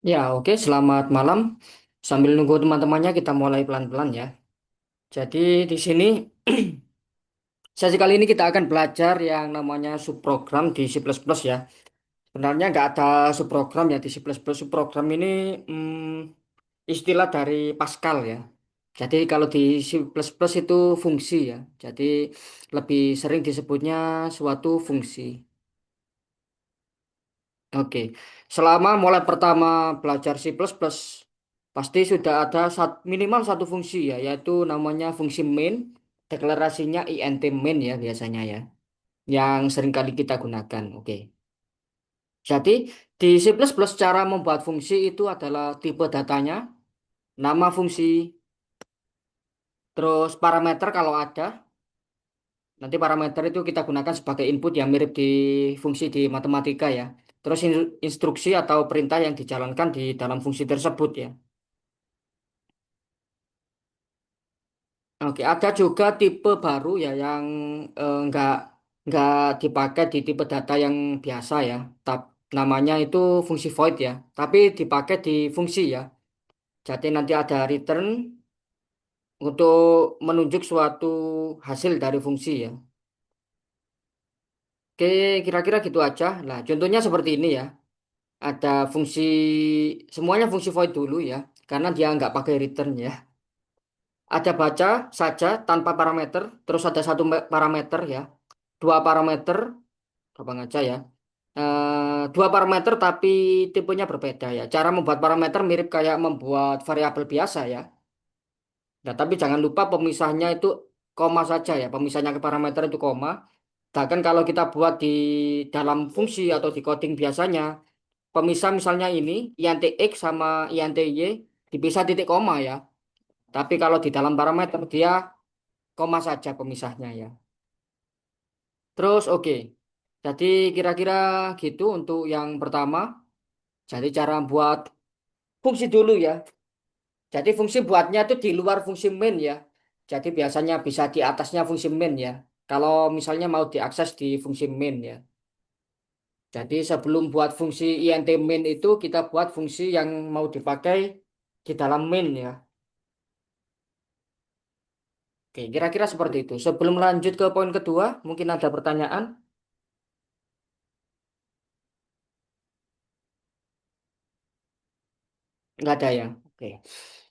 Ya, oke. Selamat malam. Sambil nunggu teman-temannya, kita mulai pelan-pelan ya. Jadi di sini sesi kali ini kita akan belajar yang namanya subprogram di C++ ya. Sebenarnya nggak ada subprogram ya di C++. Subprogram ini istilah dari Pascal ya. Jadi kalau di C++ itu fungsi ya. Jadi lebih sering disebutnya suatu fungsi. Oke, selama mulai pertama belajar C++, pasti sudah ada minimal satu fungsi ya, yaitu namanya fungsi main, deklarasinya int main ya biasanya ya, yang sering kali kita gunakan. Oke, jadi di C++ cara membuat fungsi itu adalah tipe datanya, nama fungsi, terus parameter kalau ada. Nanti parameter itu kita gunakan sebagai input yang mirip di fungsi di matematika ya. Terus instruksi atau perintah yang dijalankan di dalam fungsi tersebut ya. Oke, ada juga tipe baru ya yang nggak dipakai di tipe data yang biasa ya. Namanya itu fungsi void ya. Tapi dipakai di fungsi ya. Jadi nanti ada return untuk menunjuk suatu hasil dari fungsi ya. Oke, kira-kira gitu aja. Nah, contohnya seperti ini ya. Ada fungsi semuanya fungsi void dulu ya, karena dia nggak pakai return ya. Ada baca saja tanpa parameter, terus ada satu parameter ya, dua parameter, gampang aja ya. Dua parameter tapi tipenya berbeda ya. Cara membuat parameter mirip kayak membuat variabel biasa ya. Nah, tapi jangan lupa pemisahnya itu koma saja ya. Pemisahnya ke parameter itu koma. Bahkan kalau kita buat di dalam fungsi atau di coding biasanya, pemisah misalnya ini int x sama int y dipisah titik koma ya. Tapi kalau di dalam parameter dia koma saja pemisahnya ya. Terus oke. Jadi kira-kira gitu untuk yang pertama. Jadi cara buat fungsi dulu ya. Jadi fungsi buatnya itu di luar fungsi main ya. Jadi biasanya bisa di atasnya fungsi main ya. Kalau misalnya mau diakses di fungsi main ya. Jadi sebelum buat fungsi int main itu kita buat fungsi yang mau dipakai di dalam main ya. Oke, kira-kira seperti itu. Sebelum lanjut ke poin kedua, mungkin ada pertanyaan? Nggak ada ya. Oke.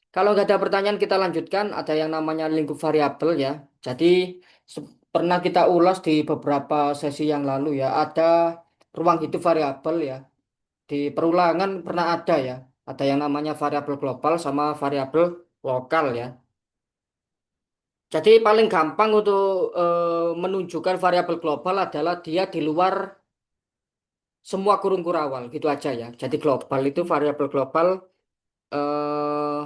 Kalau nggak ada pertanyaan, kita lanjutkan. Ada yang namanya lingkup variabel ya. Jadi pernah kita ulas di beberapa sesi yang lalu ya. Ada ruang hidup variabel ya. Di perulangan pernah ada ya. Ada yang namanya variabel global sama variabel lokal ya. Jadi paling gampang untuk menunjukkan variabel global adalah dia di luar semua kurung kurawal gitu aja ya. Jadi global itu eh,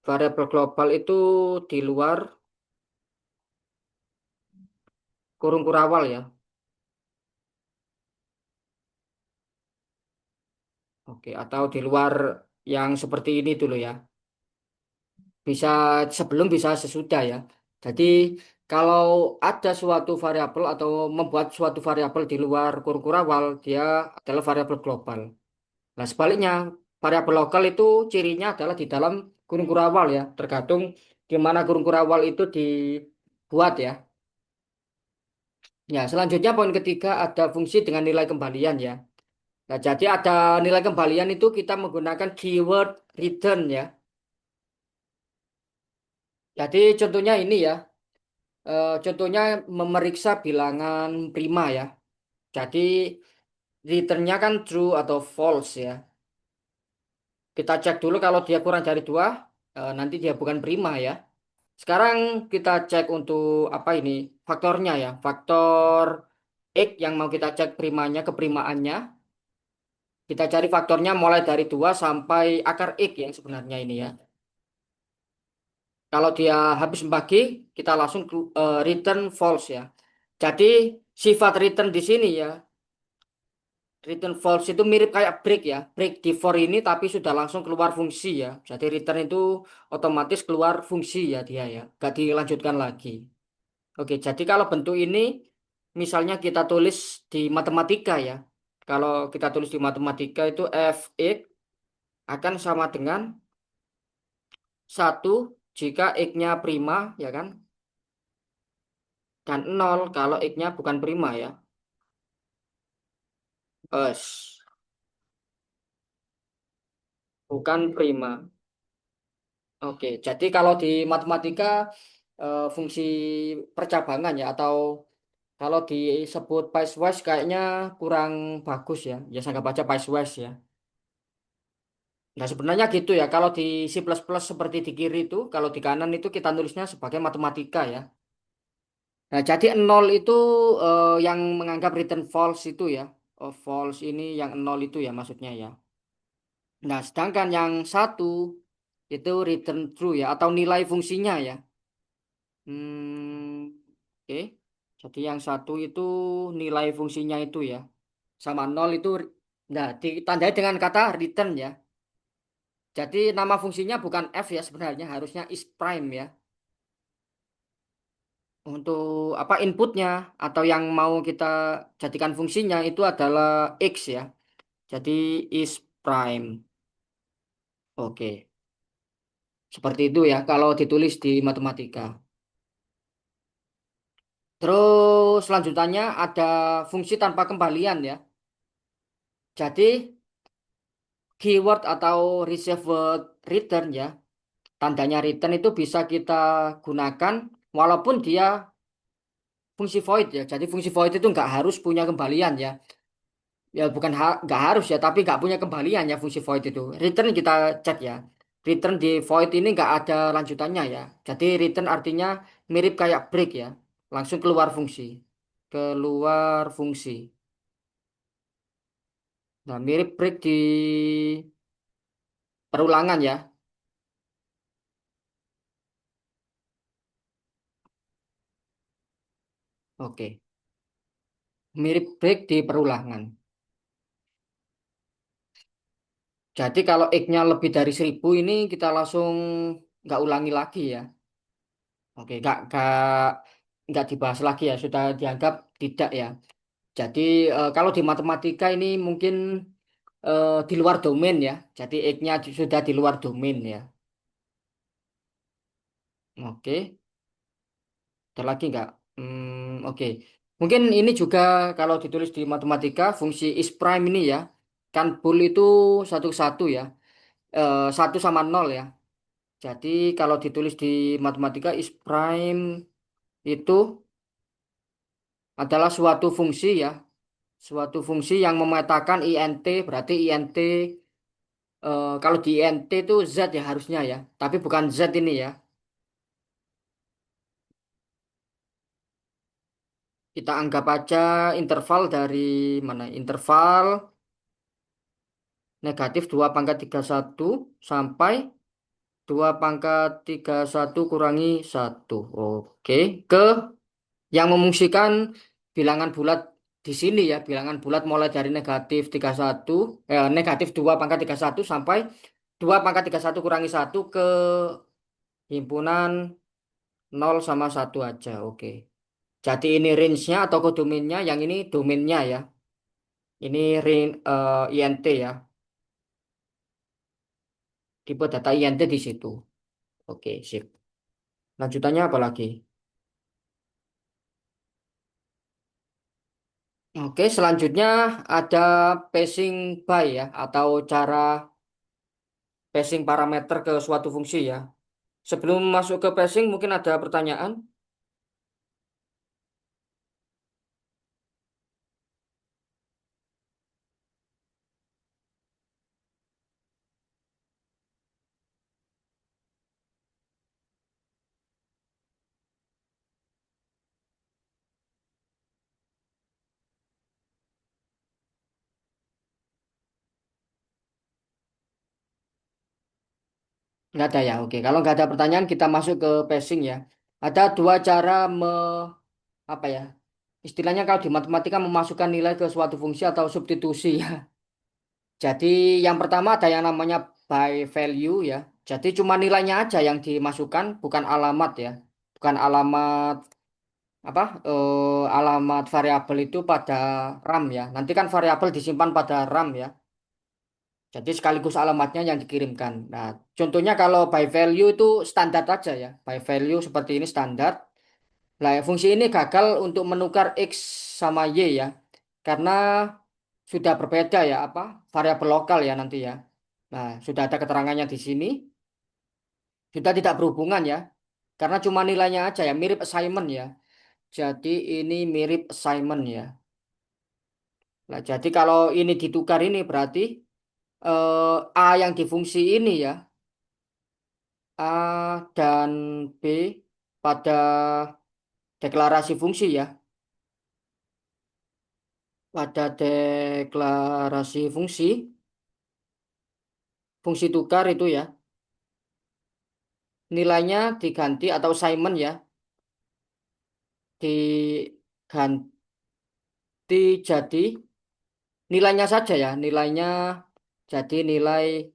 variabel global itu di luar kurung kurawal ya. Oke, atau di luar yang seperti ini dulu ya. Bisa sebelum bisa sesudah ya. Jadi kalau ada suatu variabel atau membuat suatu variabel di luar kurung kurawal, dia adalah variabel global. Nah, sebaliknya variabel lokal itu cirinya adalah di dalam kurung kurawal ya. Tergantung di mana kurung kurawal itu dibuat ya. Ya, selanjutnya poin ketiga ada fungsi dengan nilai kembalian ya. Nah, jadi ada nilai kembalian itu kita menggunakan keyword return ya. Jadi contohnya ini ya, contohnya memeriksa bilangan prima ya. Jadi returnnya kan true atau false ya. Kita cek dulu kalau dia kurang dari dua, nanti dia bukan prima ya. Sekarang kita cek untuk apa ini faktornya ya, faktor X yang mau kita cek primanya keprimaannya. Kita cari faktornya mulai dari 2 sampai akar X yang sebenarnya ini ya. Kalau dia habis membagi, kita langsung return false ya. Jadi sifat return di sini ya, return false itu mirip kayak break ya. Break di for ini tapi sudah langsung keluar fungsi ya. Jadi return itu otomatis keluar fungsi ya dia ya. Gak dilanjutkan lagi. Oke, jadi kalau bentuk ini misalnya kita tulis di matematika ya. Kalau kita tulis di matematika itu fx akan sama dengan satu jika X-nya prima, ya kan? Dan nol kalau X-nya bukan prima ya. Es, bukan prima. Oke, jadi kalau di matematika fungsi percabangan ya atau kalau disebut piecewise kayaknya kurang bagus ya. Ya saya anggap aja piecewise ya. Nah sebenarnya gitu ya. Kalau di C++ seperti di kiri itu, kalau di kanan itu kita nulisnya sebagai matematika ya. Nah jadi nol itu yang menganggap return false itu ya. Oh, false ini yang nol itu ya maksudnya ya. Nah sedangkan yang satu itu return true ya atau nilai fungsinya ya. Oke. Jadi yang satu itu nilai fungsinya itu ya. Sama nol itu, nah ditandai dengan kata return ya. Jadi nama fungsinya bukan f ya sebenarnya harusnya is prime ya. Untuk apa inputnya atau yang mau kita jadikan fungsinya itu adalah x ya. Jadi is prime. Oke. Seperti itu ya kalau ditulis di matematika. Terus selanjutnya ada fungsi tanpa kembalian ya. Jadi keyword atau receive word return ya. Tandanya return itu bisa kita gunakan walaupun dia fungsi void ya. Jadi fungsi void itu nggak harus punya kembalian ya. Ya bukan nggak harus ya, tapi nggak punya kembalian ya fungsi void itu. Return kita cek ya. Return di void ini nggak ada lanjutannya ya. Jadi return artinya mirip kayak break ya. Langsung keluar fungsi. Keluar fungsi. Nah mirip break di perulangan ya. Oke. Mirip break di perulangan. Jadi kalau X-nya lebih dari 1000 ini kita langsung nggak ulangi lagi ya. Oke, nggak dibahas lagi ya, sudah dianggap tidak ya. Jadi kalau di matematika ini mungkin di luar domain ya. Jadi X-nya sudah di luar domain ya. Oke, ada lagi nggak? Oke. Mungkin ini juga kalau ditulis di matematika fungsi is prime ini ya. Kan bool itu satu-satu ya. Satu sama nol ya. Jadi kalau ditulis di matematika is prime itu adalah suatu fungsi ya, suatu fungsi yang memetakan int berarti int kalau di int itu z ya harusnya ya, tapi bukan z ini ya. Kita anggap aja interval dari mana? Interval negatif 2 pangkat 31 sampai 2 pangkat 31 kurangi satu. Oke, ke yang memungkinkan bilangan bulat di sini ya, bilangan bulat mulai dari negatif 31, negatif 2 pangkat 31 sampai 2 pangkat 31 kurangi satu ke himpunan nol sama satu aja. Oke. Jadi ini range-nya atau kodomainnya, yang ini domainnya ya. Ini INT ya. Tipe data INT di situ. Oke, sip. Lanjutannya apa lagi? Oke, selanjutnya ada passing by ya, atau cara passing parameter ke suatu fungsi ya. Sebelum masuk ke passing, mungkin ada pertanyaan? Nggak ada ya, oke. Kalau nggak ada pertanyaan, kita masuk ke passing ya. Ada dua cara apa ya? Istilahnya kalau di matematika memasukkan nilai ke suatu fungsi atau substitusi ya. Jadi yang pertama ada yang namanya by value ya. Jadi cuma nilainya aja yang dimasukkan, bukan alamat ya. Bukan alamat apa? Alamat variabel itu pada RAM ya. Nanti kan variabel disimpan pada RAM ya. Jadi sekaligus alamatnya yang dikirimkan. Nah, contohnya kalau by value itu standar aja ya. By value seperti ini standar. Nah, fungsi ini gagal untuk menukar X sama Y ya. Karena sudah berbeda ya apa variabel lokal ya nanti ya. Nah, sudah ada keterangannya di sini. Sudah tidak berhubungan ya. Karena cuma nilainya aja ya, mirip assignment ya. Jadi ini mirip assignment ya. Nah, jadi kalau ini ditukar ini berarti A yang difungsi ini ya, A dan B pada deklarasi fungsi ya. Pada deklarasi fungsi, fungsi tukar itu ya, nilainya diganti atau assignment ya, diganti jadi nilainya saja ya, nilainya jadi nilai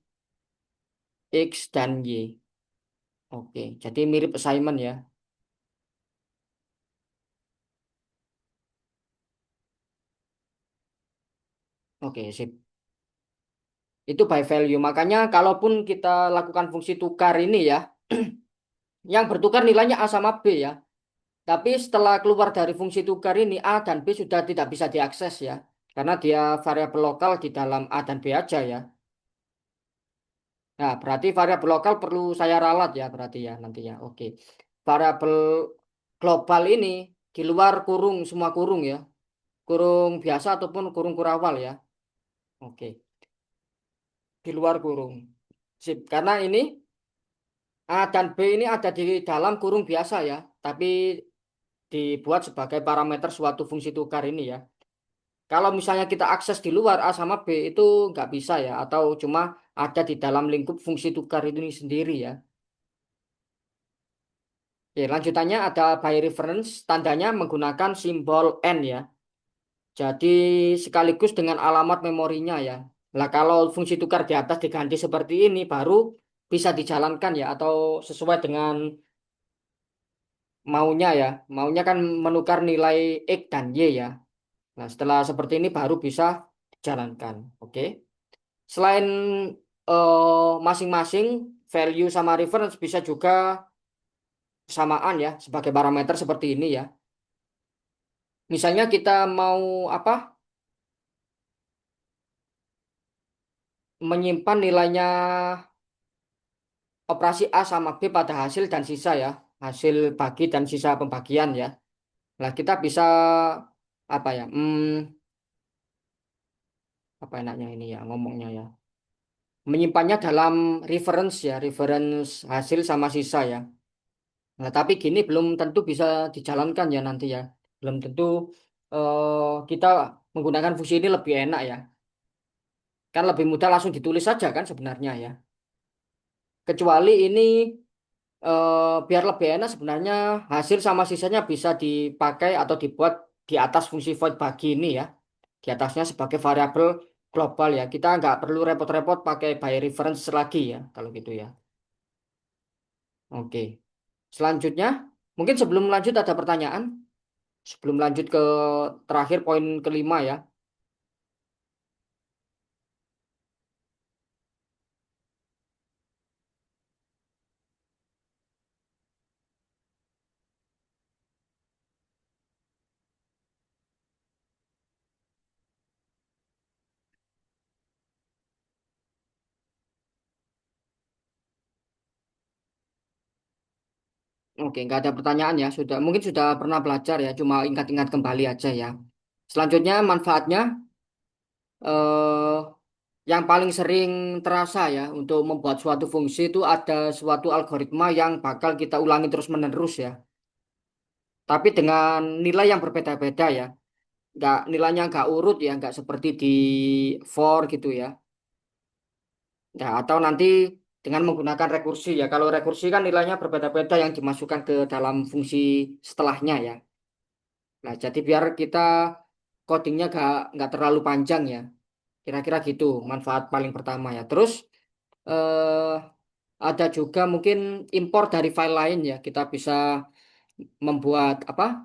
X dan Y. Oke, jadi mirip assignment ya. Oke, sip. Itu by value. Makanya kalaupun kita lakukan fungsi tukar ini ya, yang bertukar nilainya A sama B ya. Tapi setelah keluar dari fungsi tukar ini A dan B sudah tidak bisa diakses ya. Karena dia variabel lokal di dalam A dan B aja ya. Nah, berarti variabel lokal perlu saya ralat ya berarti ya nanti ya. Oke. Variabel global ini di luar kurung semua kurung ya. Kurung biasa ataupun kurung kurawal ya. Oke. Di luar kurung. Sip. Karena ini A dan B ini ada di dalam kurung biasa ya, tapi dibuat sebagai parameter suatu fungsi tukar ini ya. Kalau misalnya kita akses di luar A sama B itu nggak bisa ya, atau cuma ada di dalam lingkup fungsi tukar ini sendiri ya. Oke, lanjutannya ada by reference, tandanya menggunakan simbol N ya. Jadi sekaligus dengan alamat memorinya ya. Lah kalau fungsi tukar di atas diganti seperti ini baru bisa dijalankan ya, atau sesuai dengan maunya ya. Maunya kan menukar nilai X dan Y ya. Nah, setelah seperti ini baru bisa dijalankan. Oke. Selain masing-masing value sama reference bisa juga samaan ya sebagai parameter seperti ini ya. Misalnya kita mau apa? Menyimpan nilainya operasi A sama B pada hasil dan sisa ya. Hasil bagi dan sisa pembagian ya. Nah, kita bisa apa ya? Apa enaknya ini ya ngomongnya ya. Menyimpannya dalam reference ya, reference hasil sama sisa ya. Nah, tapi gini belum tentu bisa dijalankan ya nanti ya. Belum tentu kita menggunakan fungsi ini lebih enak ya. Kan lebih mudah langsung ditulis saja kan sebenarnya ya. Kecuali ini biar lebih enak sebenarnya hasil sama sisanya bisa dipakai atau dibuat di atas fungsi void bagi ini ya. Di atasnya sebagai variabel global ya. Kita nggak perlu repot-repot pakai by reference lagi ya kalau gitu ya. Oke. Selanjutnya, mungkin sebelum lanjut ada pertanyaan. Sebelum lanjut ke terakhir poin kelima ya. Oke, nggak ada pertanyaan ya. Sudah mungkin sudah pernah belajar ya. Cuma ingat-ingat kembali aja ya. Selanjutnya manfaatnya eh, yang paling sering terasa ya untuk membuat suatu fungsi itu ada suatu algoritma yang bakal kita ulangi terus-menerus ya. Tapi dengan nilai yang berbeda-beda ya. Nggak nilainya nggak urut ya, nggak seperti di for gitu ya. Ya, atau nanti dengan menggunakan rekursi ya. Kalau rekursi kan nilainya berbeda-beda yang dimasukkan ke dalam fungsi setelahnya ya. Nah, jadi biar kita codingnya nggak terlalu panjang ya. Kira-kira gitu manfaat paling pertama ya. Terus eh, ada juga mungkin import dari file lain ya. Kita bisa membuat apa?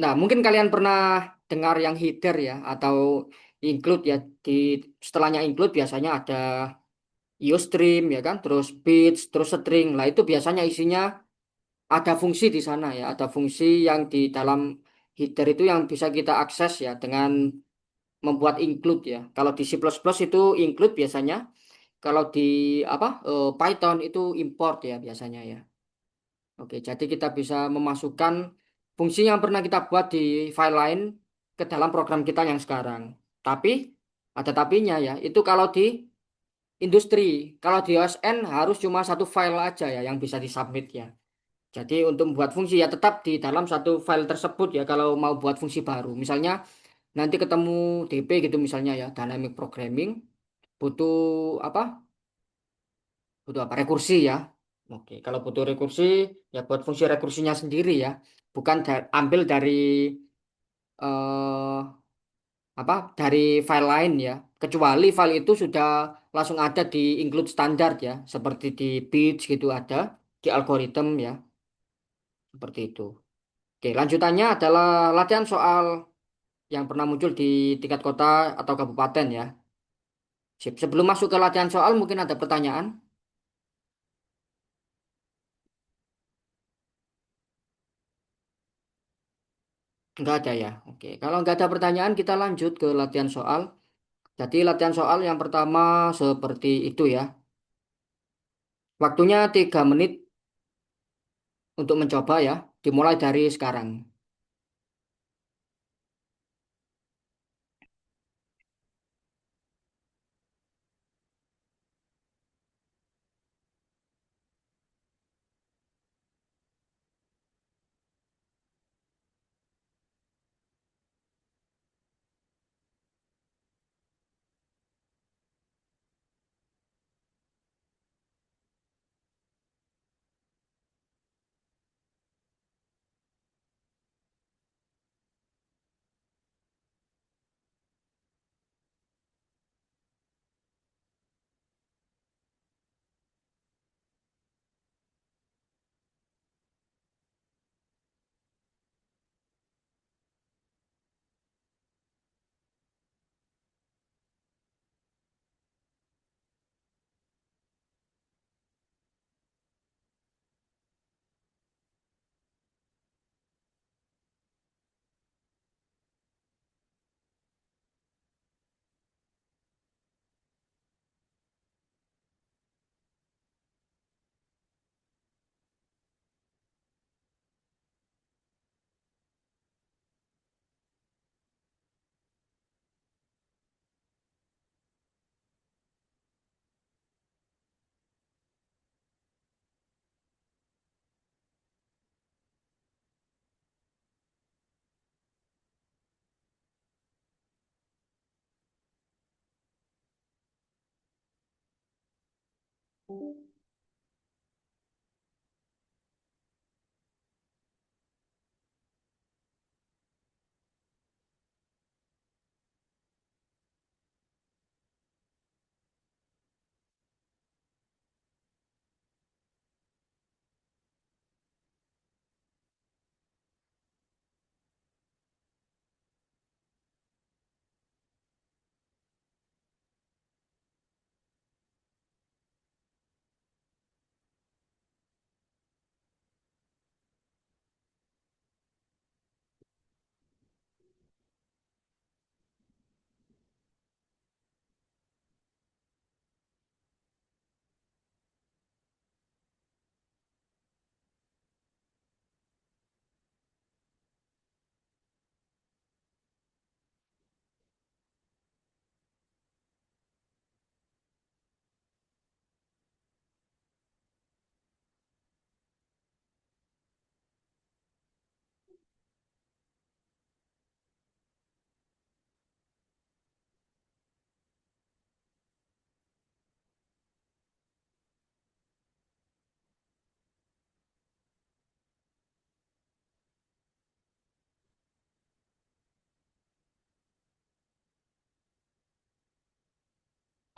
Nah, mungkin kalian pernah dengar yang header ya atau include ya, di setelahnya include biasanya ada IOStream ya kan, terus bits, terus string. Lah itu biasanya isinya ada fungsi di sana ya, ada fungsi yang di dalam header itu yang bisa kita akses ya dengan membuat include ya. Kalau di C++ itu include biasanya, kalau di Python itu import ya biasanya ya. Oke, jadi kita bisa memasukkan fungsi yang pernah kita buat di file lain ke dalam program kita yang sekarang. Tapi ada tapinya ya. Itu kalau di industri, kalau di OSN harus cuma satu file aja ya yang bisa disubmit ya. Jadi untuk membuat fungsi ya tetap di dalam satu file tersebut ya kalau mau buat fungsi baru. Misalnya nanti ketemu DP gitu misalnya ya, dynamic programming, butuh apa? Butuh apa? Rekursi ya. Oke, kalau butuh rekursi ya buat fungsi rekursinya sendiri ya. Bukan ambil dari eh, dari file lain ya. Kecuali file itu sudah langsung ada di include standar ya, seperti di bits gitu ada, di algoritma ya, seperti itu. Oke, lanjutannya adalah latihan soal yang pernah muncul di tingkat kota atau kabupaten ya. Sip. Sebelum masuk ke latihan soal, mungkin ada pertanyaan? Enggak ada ya. Oke, kalau enggak ada pertanyaan, kita lanjut ke latihan soal. Jadi latihan soal yang pertama seperti itu ya. Waktunya 3 menit untuk mencoba ya. Dimulai dari sekarang.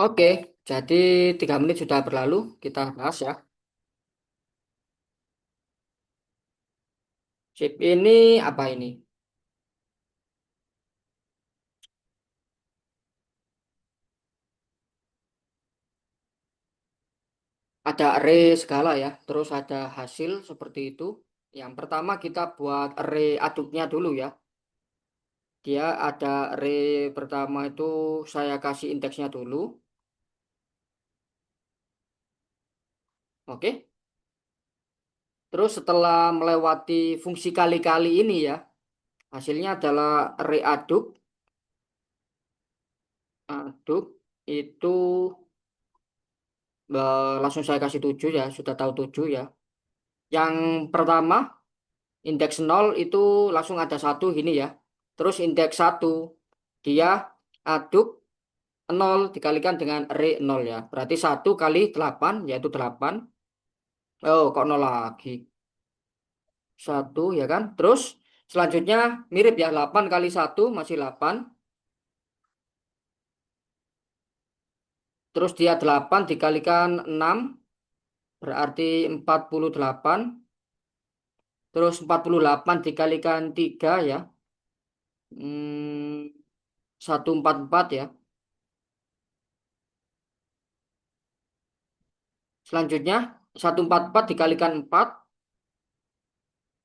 Oke, jadi 3 menit sudah berlalu. Kita bahas ya. Sip, ini apa ini? Ada array segala ya, terus ada hasil seperti itu. Yang pertama kita buat array aduknya dulu ya. Dia ada array pertama itu saya kasih indeksnya dulu. Oke. Terus setelah melewati fungsi kali-kali ini ya, hasilnya adalah array aduk. Aduk itu langsung saya kasih 7 ya, sudah tahu 7 ya. Yang pertama, indeks 0 itu langsung ada satu gini ya. Terus indeks 1 dia aduk 0 dikalikan dengan array 0 ya. Berarti 1 kali 8 yaitu 8. Oh, kok 0 lagi? Satu ya kan? Terus selanjutnya mirip ya, 8 kali 1 masih 8. Terus dia 8 dikalikan 6 berarti 48. Terus 48 dikalikan 3 ya. 144 ya. Selanjutnya 144 dikalikan 4.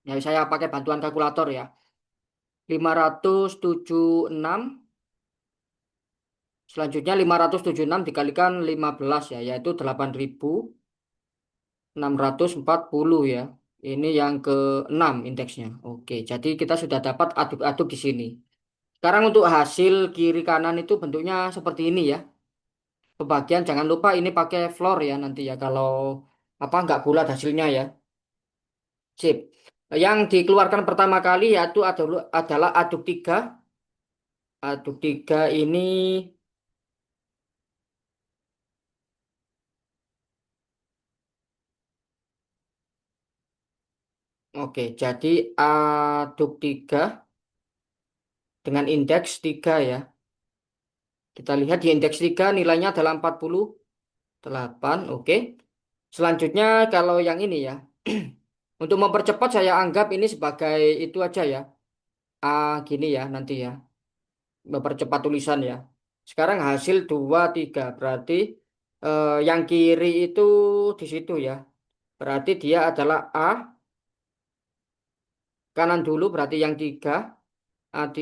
Ya saya pakai bantuan kalkulator ya. 576. Selanjutnya 576 dikalikan 15 ya. Yaitu 8640 ya. Ini yang ke-6 indeksnya. Oke, jadi kita sudah dapat aduk-aduk di sini. Sekarang untuk hasil kiri kanan itu bentuknya seperti ini ya. Pembagian jangan lupa ini pakai floor ya nanti ya kalau apa nggak bulat hasilnya ya. Sip. Yang dikeluarkan pertama kali yaitu adalah aduk tiga. Aduk tiga ini oke. Jadi aduk tiga dengan indeks 3 ya. Kita lihat di indeks 3 nilainya adalah 48. Oke. Selanjutnya kalau yang ini ya. Untuk mempercepat saya anggap ini sebagai itu aja ya. Gini ya nanti ya. Mempercepat tulisan ya. Sekarang hasil 23 berarti yang kiri itu di situ ya. Berarti dia adalah A, kanan dulu berarti yang 3 A3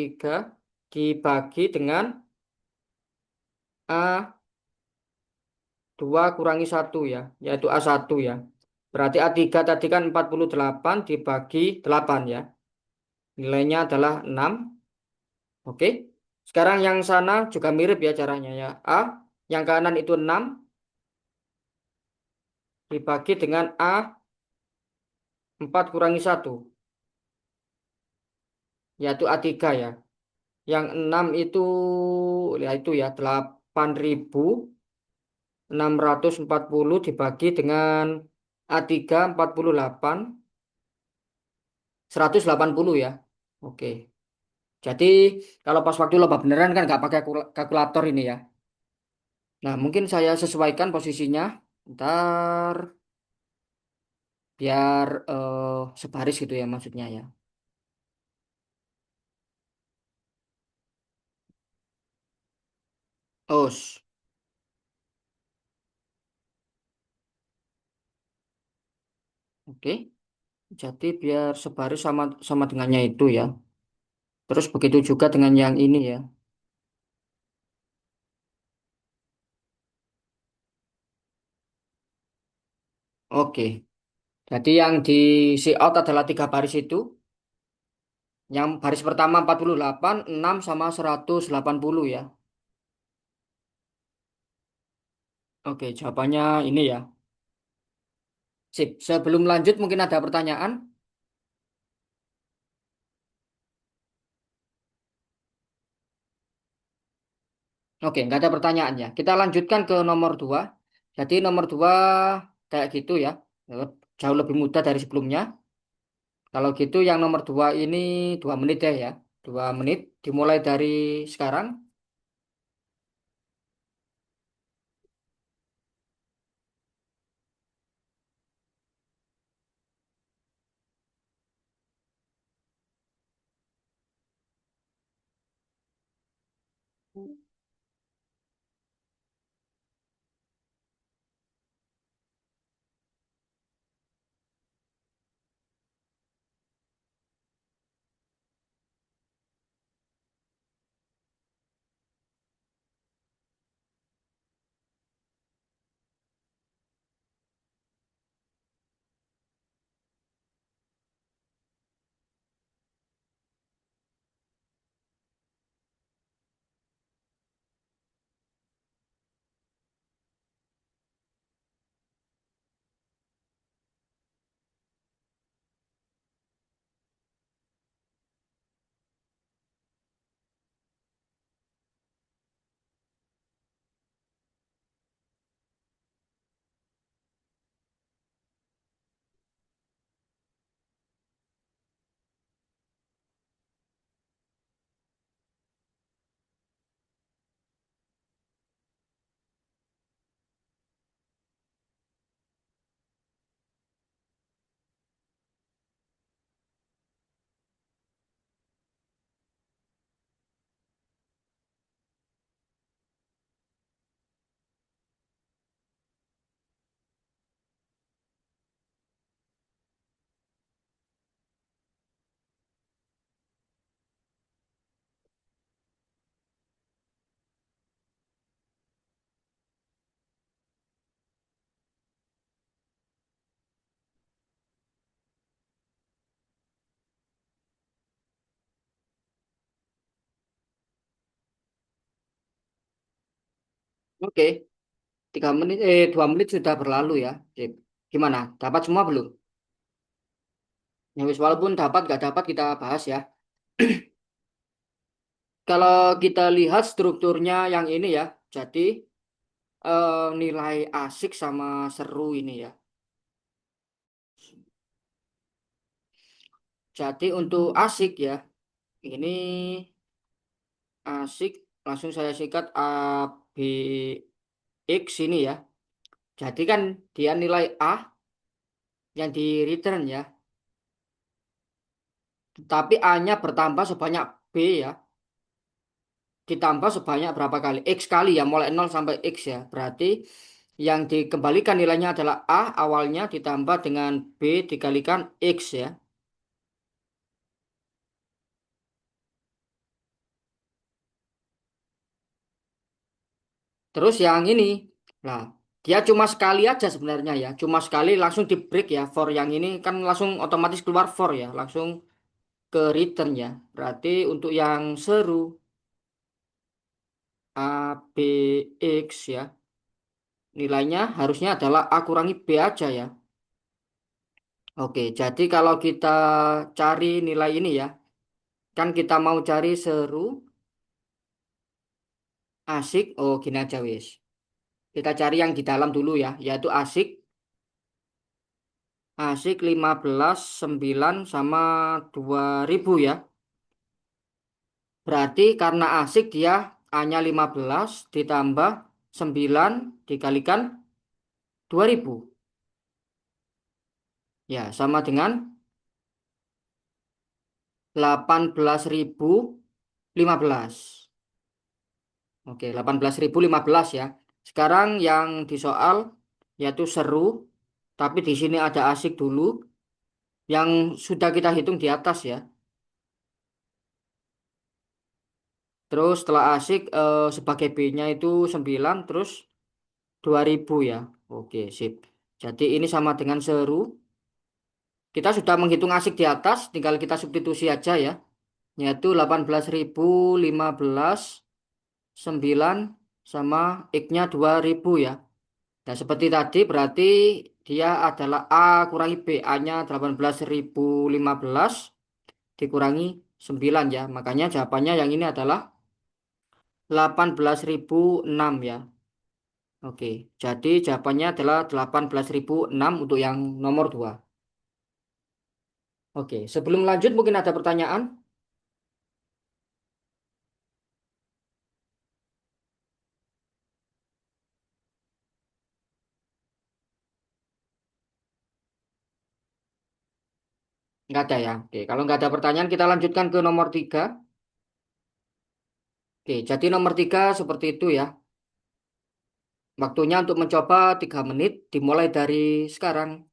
dibagi dengan A2 kurangi satu ya, yaitu A1 ya. Berarti A3 tadi kan 48 dibagi 8 ya. Nilainya adalah 6. Oke. Sekarang yang sana juga mirip ya caranya ya. Yang kanan itu 6 dibagi dengan A4 kurangi satu, yaitu A3 ya. Yang 6 itu ya itu ya 8640 dibagi dengan A3 48 180 ya. Oke. Jadi kalau pas waktu lomba beneran kan nggak pakai kalkulator ini ya. Nah, mungkin saya sesuaikan posisinya. Ntar biar sebaris gitu ya maksudnya ya. Os. Oke. Jadi biar sebaris sama sama dengannya itu ya. Terus begitu juga dengan yang ini ya. Oke. Jadi yang di see out adalah 3 baris itu. Yang baris pertama 48, 6 sama 180 ya. Oke, jawabannya ini ya. Sip. Sebelum lanjut mungkin ada pertanyaan. Oke, nggak ada pertanyaan ya. Kita lanjutkan ke nomor 2. Jadi nomor 2 kayak gitu ya. Jauh lebih mudah dari sebelumnya. Kalau gitu yang nomor 2 ini 2 menit ya. 2 menit dimulai dari sekarang. Oke, 3 menit, 2 menit sudah berlalu ya. Sip. Gimana? Dapat semua belum? Ya wis, walaupun dapat gak dapat kita bahas ya. Kalau kita lihat strukturnya yang ini ya, jadi nilai asik sama seru ini ya. Jadi untuk asik ya, ini asik langsung saya sikat A B X ini ya. Jadi kan dia nilai A yang di return ya, tapi A-nya bertambah sebanyak B ya, ditambah sebanyak berapa kali? X kali ya, mulai 0 sampai X ya. Berarti yang dikembalikan nilainya adalah A awalnya ditambah dengan B dikalikan X ya. Terus yang ini, nah dia cuma sekali aja sebenarnya ya, cuma sekali langsung di break ya. For yang ini kan langsung otomatis keluar for ya, langsung ke return ya. Berarti untuk yang seru A B X ya, nilainya harusnya adalah A kurangi B aja ya. Oke, jadi kalau kita cari nilai ini ya, kan kita mau cari seru, asik, oh gini aja wis. Kita cari yang di dalam dulu ya, yaitu asik, asik 15 9 sama 2000 ya. Berarti karena asik dia A-nya 15 ditambah 9 dikalikan 2000. Ya, sama dengan 18.015. Oke, 18.015 ya. Sekarang yang di soal yaitu seru, tapi di sini ada asik dulu yang sudah kita hitung di atas ya. Terus setelah asik sebagai B-nya itu 9 terus 2000 ya. Oke, sip. Jadi ini sama dengan seru. Kita sudah menghitung asik di atas, tinggal kita substitusi aja ya. Yaitu 18.015 9 sama X-nya 2000 ya. Dan seperti tadi berarti dia adalah A kurangi B. A-nya 18.015 dikurangi 9 ya. Makanya jawabannya yang ini adalah 18.006 ya. Oke, jadi jawabannya adalah 18.006 untuk yang nomor 2. Oke, sebelum lanjut mungkin ada pertanyaan? Nggak ada ya. Oke, kalau nggak ada pertanyaan kita lanjutkan ke nomor 3. Oke, jadi nomor 3 seperti itu ya. Waktunya untuk mencoba 3 menit dimulai dari sekarang.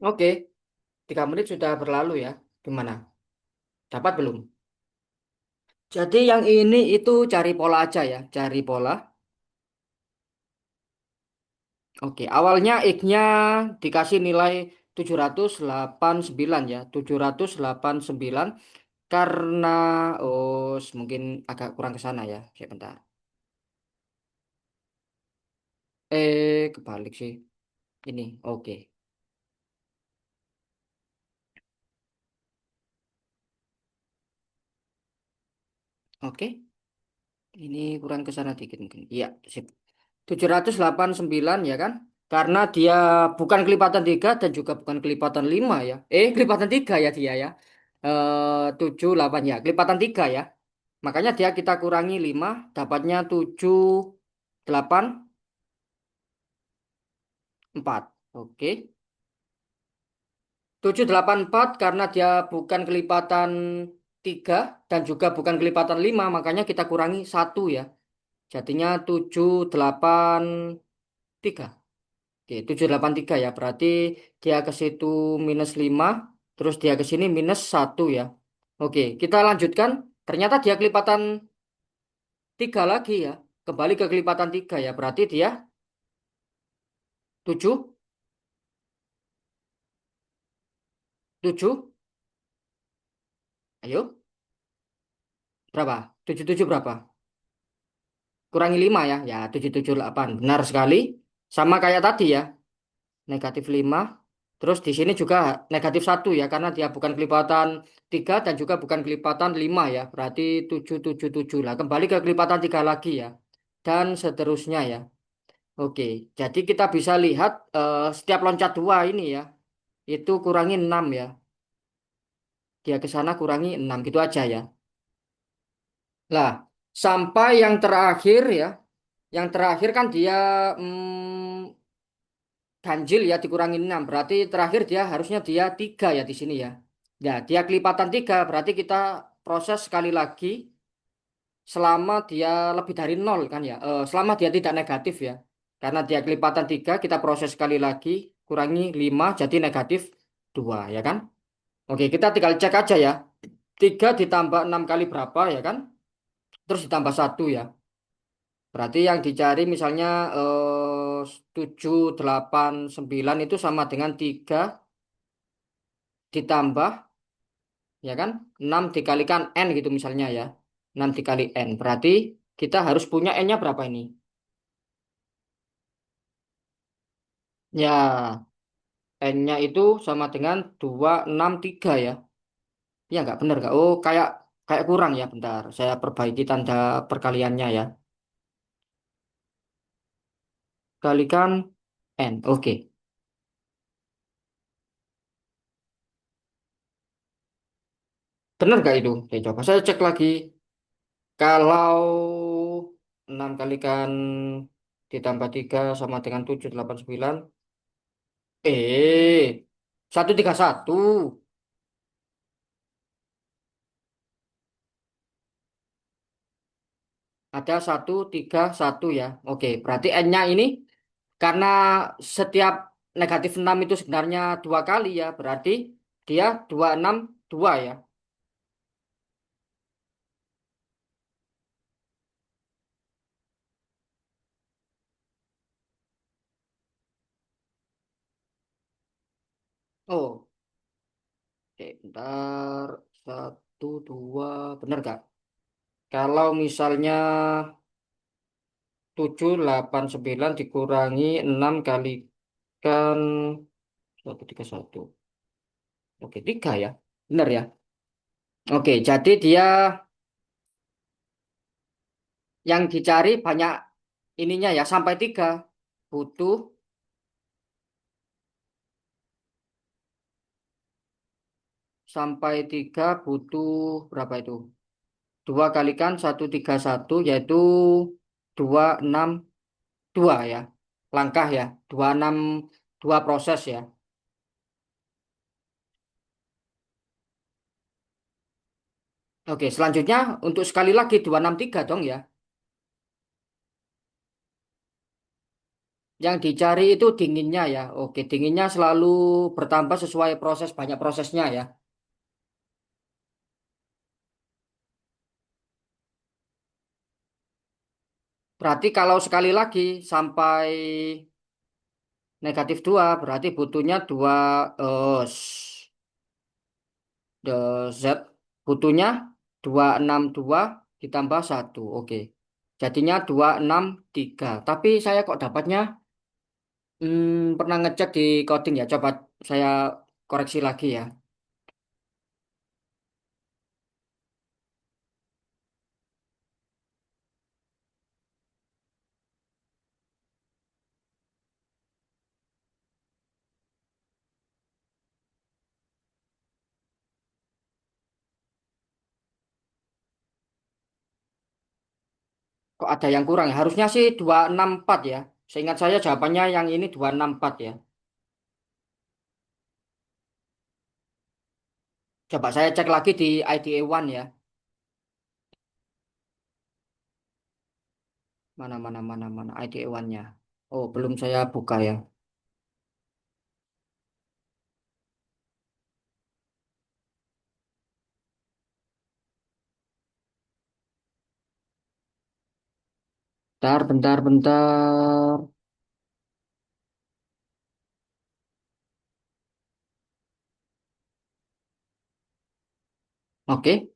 Oke, 3 menit sudah berlalu ya. Gimana? Dapat belum? Jadi yang ini itu cari pola aja ya, cari pola. Oke, awalnya X-nya dikasih nilai 789 ya, 789 karena mungkin agak kurang ke sana ya. Sebentar. Kebalik sih. Ini, oke. Oke, ini kurang ke sana dikit mungkin. Iya, sip. 789 ya kan? Karena dia bukan kelipatan 3 dan juga bukan kelipatan 5 ya. Kelipatan 3 ya dia ya. 78 ya, kelipatan 3 ya. Makanya dia kita kurangi 5 dapatnya 784. Oke. 784 karena dia bukan kelipatan 3 dan juga bukan kelipatan 5 makanya kita kurangi 1 ya. Jadinya 783. Oke, 783 ya. Berarti dia ke situ minus 5, terus dia ke sini minus 1 ya. Oke, kita lanjutkan. Ternyata dia kelipatan 3 lagi ya. Kembali ke kelipatan 3 ya. Berarti dia 7, 7. Ayo, berapa? 77 berapa? Kurangi 5 ya. Ya, 778. Benar sekali. Sama kayak tadi ya. Negatif 5. Terus di sini juga negatif 1 ya. Karena dia bukan kelipatan 3 dan juga bukan kelipatan 5 ya. Berarti 777 lah. Kembali ke kelipatan 3 lagi ya. Dan seterusnya ya. Oke. Jadi kita bisa lihat setiap loncat 2 ini ya. Itu kurangi 6 ya. Dia ke sana kurangi 6 gitu aja ya. Lah, sampai yang terakhir ya. Yang terakhir kan dia ganjil ya dikurangi 6. Berarti terakhir dia harusnya dia 3 ya di sini ya. Ya, dia kelipatan 3 berarti kita proses sekali lagi selama dia lebih dari 0 kan ya. Selama dia tidak negatif ya. Karena dia kelipatan 3 kita proses sekali lagi kurangi 5 jadi negatif 2 ya kan. Oke, kita tinggal cek aja ya. 3 ditambah 6 kali berapa ya kan. Terus ditambah 1 ya. Berarti yang dicari misalnya 7, 8, 9 itu sama dengan 3 ditambah ya kan 6 dikalikan N gitu misalnya ya. 6 dikali N. Berarti kita harus punya N-nya berapa ini? Ya, N-nya itu sama dengan 263 ya. Ya nggak bener nggak? Oh, kayak kayak kurang ya bentar. Saya perbaiki tanda perkaliannya ya. Kalikan N. Oke. Bener nggak itu? Oke, coba saya cek lagi. Kalau 6 kalikan ditambah 3 sama dengan 789. Eh, 131. Ada 131 ya. Oke, berarti N-nya ini karena setiap negatif 6 itu sebenarnya 2 kali ya. Berarti dia 262 ya. Oh, oke, bentar. 1, 2. Bener gak? Kalau misalnya 789 dikurangi 6 kalikan 131. Oke, 3 ya. Bener ya. Oke, jadi dia yang dicari banyak ininya ya sampai 3. Butuh sampai 3 butuh berapa itu? 2 kalikan 131 yaitu 262 ya. Langkah ya. 262 proses ya. Oke, selanjutnya untuk sekali lagi 263 dong ya. Yang dicari itu dinginnya ya. Oke, dinginnya selalu bertambah sesuai proses, banyak prosesnya ya. Berarti kalau sekali lagi sampai -2, berarti butuhnya 2 Z, butuhnya 262 ditambah 1. Oke. Jadinya 263. Tapi saya kok dapatnya pernah ngecek di coding ya. Coba saya koreksi lagi ya. Kok ada yang kurang ya? Harusnya sih 264 ya. Seingat saya jawabannya yang ini 264 ya. Coba saya cek lagi di IDA One ya. Mana mana mana mana IDA One-nya. Oh, belum saya buka ya. Bentar, bentar, bentar. Oke.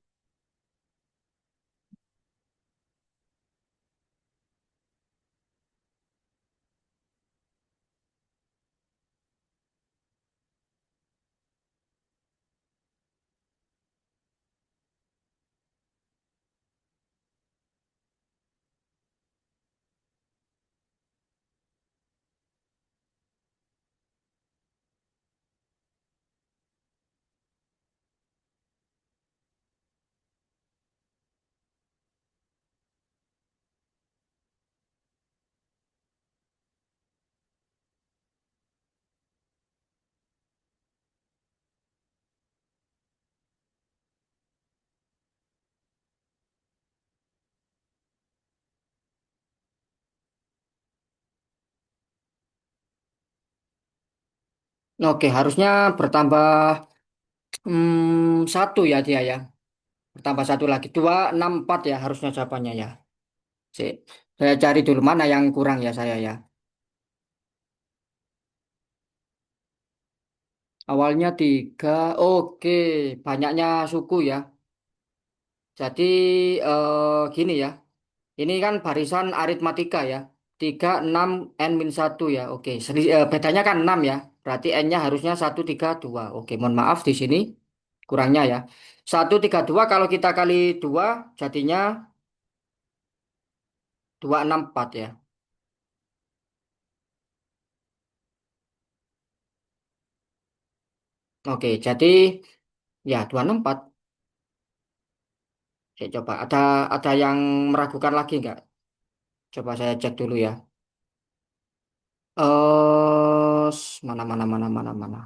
Oke, harusnya bertambah 1 ya dia ya. Bertambah 1 lagi. 264 ya harusnya jawabannya ya. Sik. Saya cari dulu mana yang kurang ya saya ya. Awalnya 3. Oke, banyaknya suku ya. Jadi gini ya. Ini kan barisan aritmatika ya. 3 6 N-1 ya. Oke, bedanya kan 6 ya. Berarti N-nya harusnya 132. Oke, mohon maaf di sini kurangnya ya. 132 kalau kita kali 2 jadinya 264 ya. Oke, jadi ya 264. Saya coba. Ada yang meragukan lagi nggak? Coba saya cek dulu ya. Mana mana mana mana mana.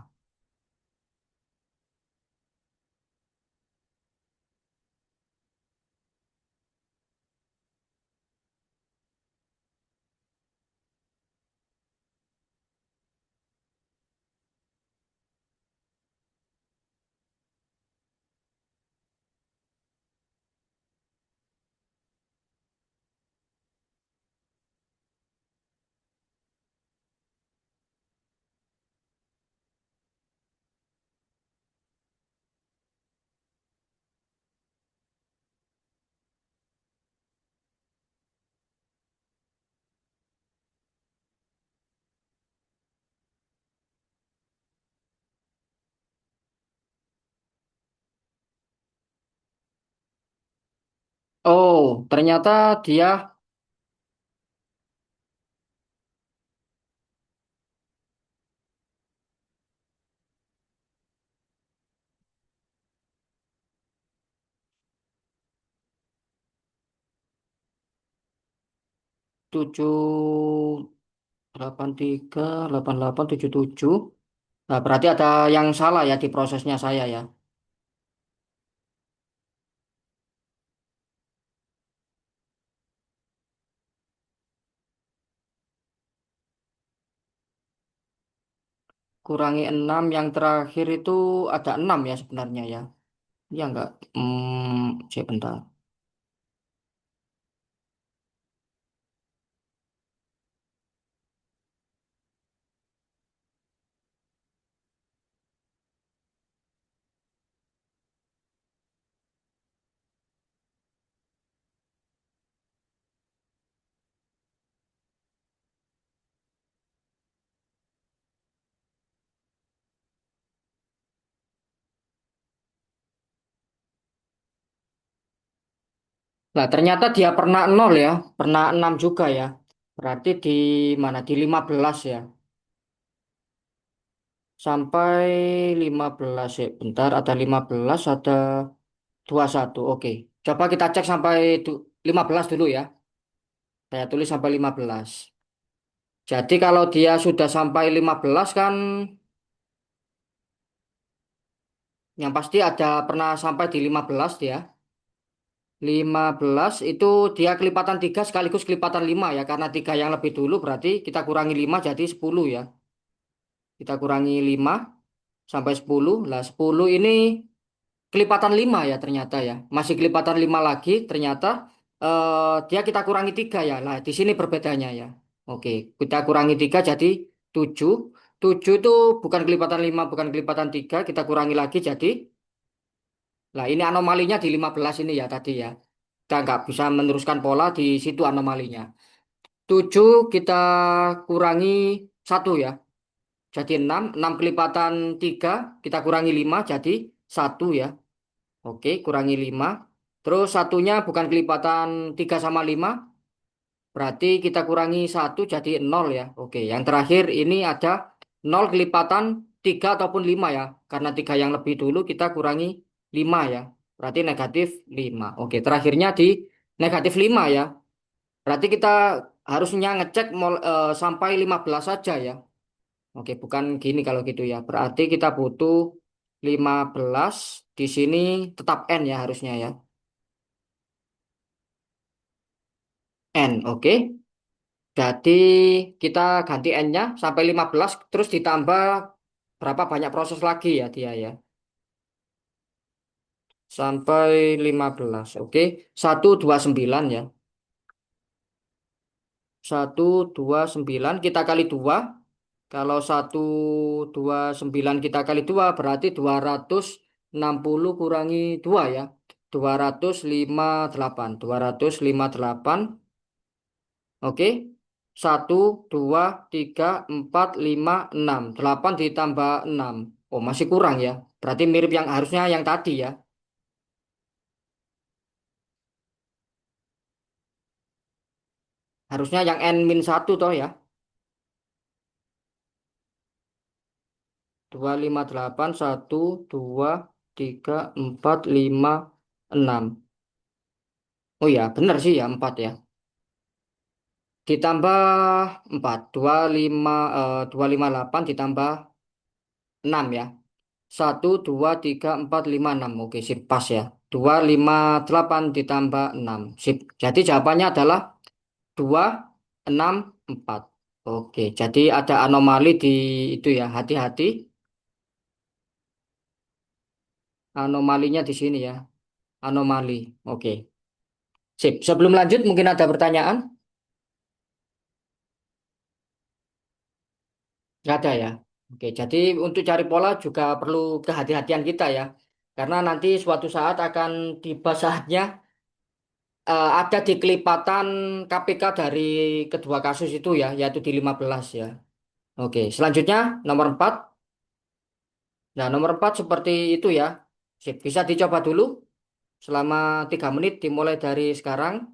Oh, ternyata dia 7838877. Nah, berarti ada yang salah ya di prosesnya saya ya. kurangi 6 yang terakhir itu ada 6 ya sebenarnya ya. Ya enggak? Sebentar. Nah, ternyata dia pernah 0 ya, pernah 6 juga ya. Berarti di mana? Di 15 ya. Sampai 15 ya. Bentar, ada 15, ada 21. Oke. Coba kita cek sampai 15 dulu ya. Saya tulis sampai 15. Jadi kalau dia sudah sampai 15 kan yang pasti ada pernah sampai di 15 dia. 15 itu dia kelipatan 3 sekaligus kelipatan 5 ya. Karena 3 yang lebih dulu berarti kita kurangi 5 jadi 10 ya. Kita kurangi 5 sampai 10. Lah 10 ini kelipatan 5 ya ternyata ya. Masih kelipatan 5 lagi ternyata dia kita kurangi 3 ya. Nah di sini perbedaannya ya. Oke, kita kurangi 3 jadi 7. 7 itu bukan kelipatan 5 bukan kelipatan 3. Kita kurangi lagi jadi. Nah ini anomalinya di 15 ini ya tadi ya. Kita nggak bisa meneruskan pola di situ anomalinya. 7 kita kurangi 1 ya. Jadi 6. 6 kelipatan 3 kita kurangi 5 jadi 1 ya. Oke, kurangi 5. Terus satunya bukan kelipatan 3 sama 5. Berarti kita kurangi 1 jadi 0 ya. Oke, yang terakhir ini ada 0 kelipatan 3 ataupun 5 ya. Karena 3 yang lebih dulu kita kurangi 5 ya. Berarti negatif 5. Oke, terakhirnya di negatif 5 ya. Berarti kita harusnya ngecek sampai 15 saja ya. Oke, bukan gini kalau gitu ya. Berarti kita butuh 15 di sini tetap N ya harusnya ya. N, oke. Jadi kita ganti N-nya sampai 15 terus ditambah berapa banyak proses lagi ya dia ya. Sampai 15, oke. 129 ya. 129 kita kali 2. Kalau 129 kita kali 2 berarti 260 kurangi 2 ya. 258. 258. Oke. 1, 2, 3, 4, 5, 6. 8 ditambah 6. Oh, masih kurang ya. Berarti mirip yang harusnya yang tadi ya. Harusnya yang N-1 toh ya. 258, 1, 2, 3, 4, 5, 6. Oh ya, benar sih ya 4 ya. Ditambah 4 258 ditambah 6 ya. 1, 2, 3, 4, 5, 6. Oke, sip, pas ya. 258 ditambah 6. Sip. Jadi jawabannya adalah 2, 6, 4. Oke, jadi ada anomali di itu ya. Hati-hati. Anomalinya di sini ya. Anomali. Oke. Sip. Sebelum lanjut mungkin ada pertanyaan? Nggak ada ya. Oke, jadi untuk cari pola juga perlu kehati-hatian kita ya. Karena nanti suatu saat akan tiba saatnya ada di kelipatan KPK dari kedua kasus itu ya, yaitu di 15 ya. Oke, selanjutnya nomor 4. Nah, nomor 4 seperti itu ya. Sip, bisa dicoba dulu selama 3 menit dimulai dari sekarang.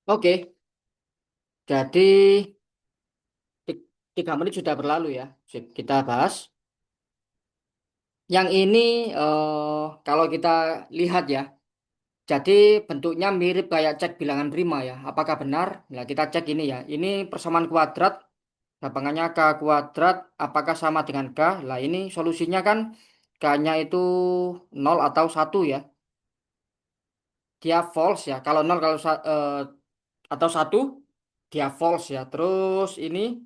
Oke, jadi ti- 3 menit sudah berlalu ya. Sip, kita bahas. Yang ini kalau kita lihat ya, jadi bentuknya mirip kayak cek bilangan prima ya. Apakah benar? Nah, kita cek ini ya. Ini persamaan kuadrat, gapangannya K kuadrat, apakah sama dengan K? Lah ini solusinya kan K-nya itu 0 atau 1 ya. Dia false ya. Kalau 0 atau 1 dia false ya. Terus ini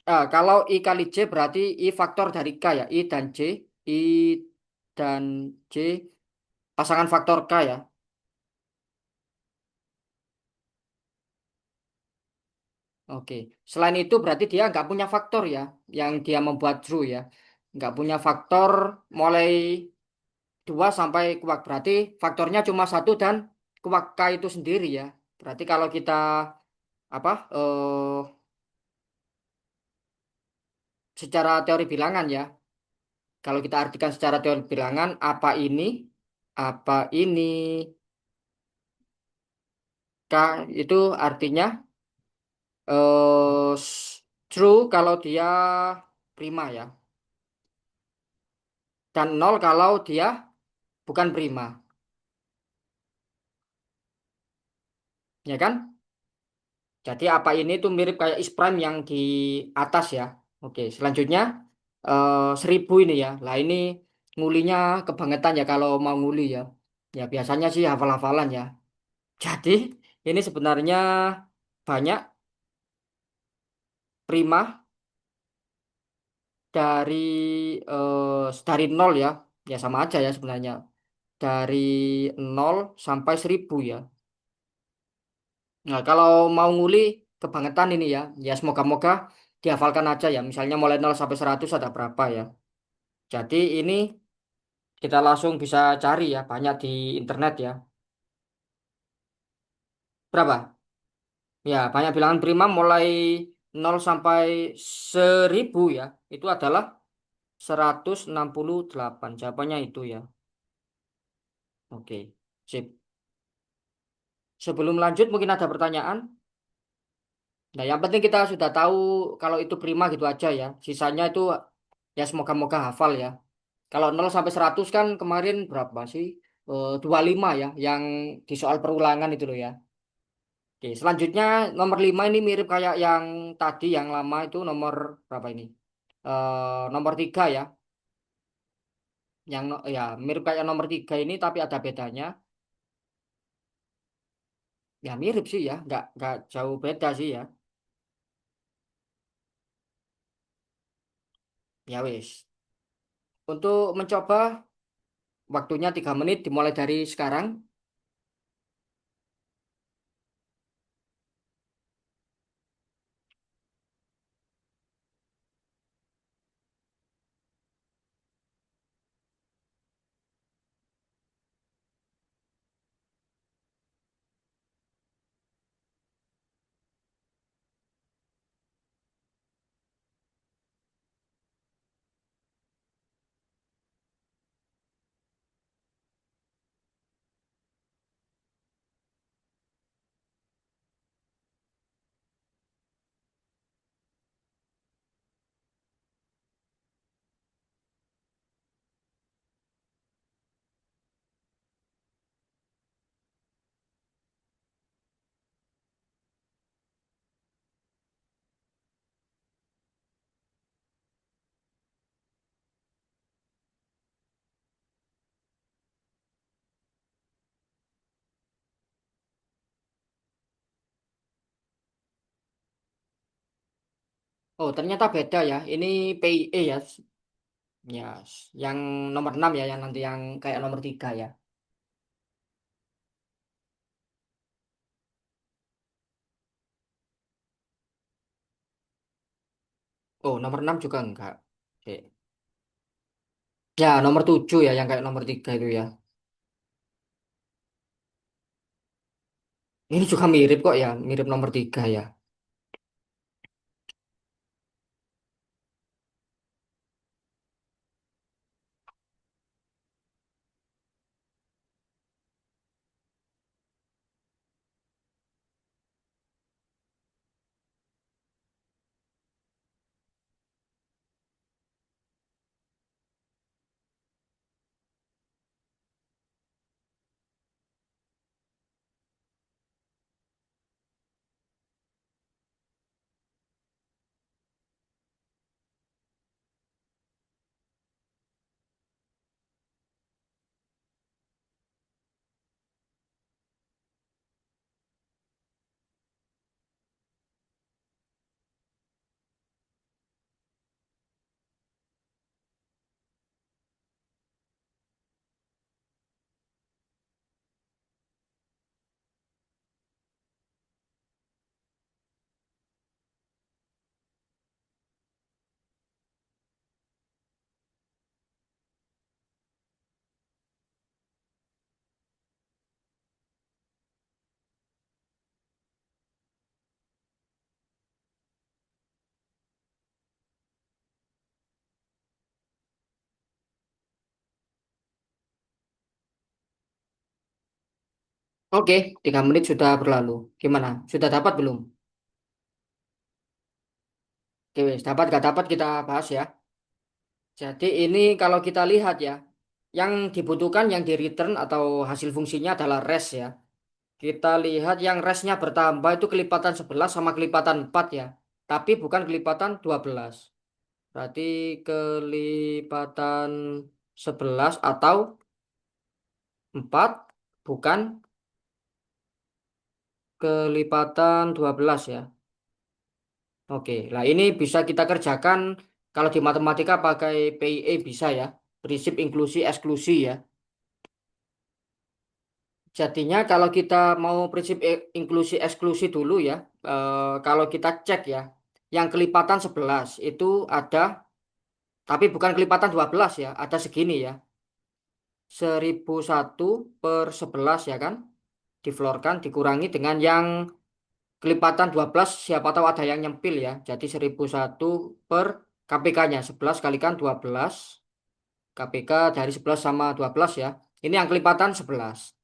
kalau I kali J berarti I faktor dari K ya. I dan J. I dan J pasangan faktor K ya. Oke. Selain itu berarti dia nggak punya faktor ya. Yang dia membuat true ya. Nggak punya faktor mulai 2 sampai kuak. Berarti faktornya cuma 1 dan kuak K itu sendiri ya. Berarti kalau kita apa secara teori bilangan ya. Kalau kita artikan secara teori bilangan, apa ini K itu artinya true kalau dia prima ya, dan nol kalau dia bukan prima, ya kan? Jadi apa ini tuh mirip kayak is prime yang di atas ya. Oke, selanjutnya 1.000 ini ya. Lah ini ngulinya kebangetan ya kalau mau nguli ya. Ya biasanya sih hafal-hafalan ya. Jadi ini sebenarnya banyak prima dari dari nol ya. Ya sama aja ya sebenarnya. Dari 0 sampai 1.000 ya. Nah, kalau mau nguli kebangetan ini ya. Ya semoga-moga dihafalkan aja ya. Misalnya mulai 0 sampai 100 ada berapa ya. Jadi ini kita langsung bisa cari ya. Banyak di internet ya. Berapa? Ya, banyak bilangan prima mulai 0 sampai 1.000 ya. Itu adalah 168. Jawabannya itu ya. Oke. Sip. Sebelum lanjut mungkin ada pertanyaan. Nah, yang penting kita sudah tahu kalau itu prima gitu aja ya. Sisanya itu ya semoga-moga hafal ya. Kalau 0 sampai 100 kan kemarin berapa sih? 25 ya, yang di soal perulangan itu loh ya. Oke, selanjutnya nomor 5 ini mirip kayak yang tadi, yang lama itu nomor berapa ini? Nomor 3 ya. Ya mirip kayak nomor 3 ini tapi ada bedanya. Ya mirip sih ya, nggak jauh beda sih ya. Ya wis. Untuk mencoba waktunya 3 menit dimulai dari sekarang. Oh, ternyata beda ya. Ini PIE ya. Ya, yang nomor 6 ya, yang nanti yang kayak nomor 3 ya. Oh, nomor 6 juga enggak. Oke. Ya, nomor 7 ya, yang kayak nomor 3 itu ya. Ini juga mirip kok ya, mirip nomor 3 ya. Oke, 3 menit sudah berlalu. Gimana? Sudah dapat belum? Oke, wes. Dapat gak dapat kita bahas ya. Jadi ini kalau kita lihat ya, yang dibutuhkan yang di return atau hasil fungsinya adalah res ya. Kita lihat yang resnya bertambah itu kelipatan 11 sama kelipatan 4 ya. Tapi bukan kelipatan 12. Berarti kelipatan 11 atau 4 bukan kelipatan 12 ya. Oke, nah ini bisa kita kerjakan kalau di matematika pakai PIE bisa ya. Prinsip inklusi eksklusi ya. Jadinya kalau kita mau prinsip inklusi eksklusi dulu ya, kalau kita cek ya, yang kelipatan 11 itu ada, tapi bukan kelipatan 12 ya, ada segini ya, 1001 per 11 ya kan, diflorkan dikurangi dengan yang kelipatan 12 siapa tahu ada yang nyempil ya, jadi 1001 per KPK-nya, 11 kalikan 12, KPK dari 11 sama 12 ya, ini yang kelipatan 11.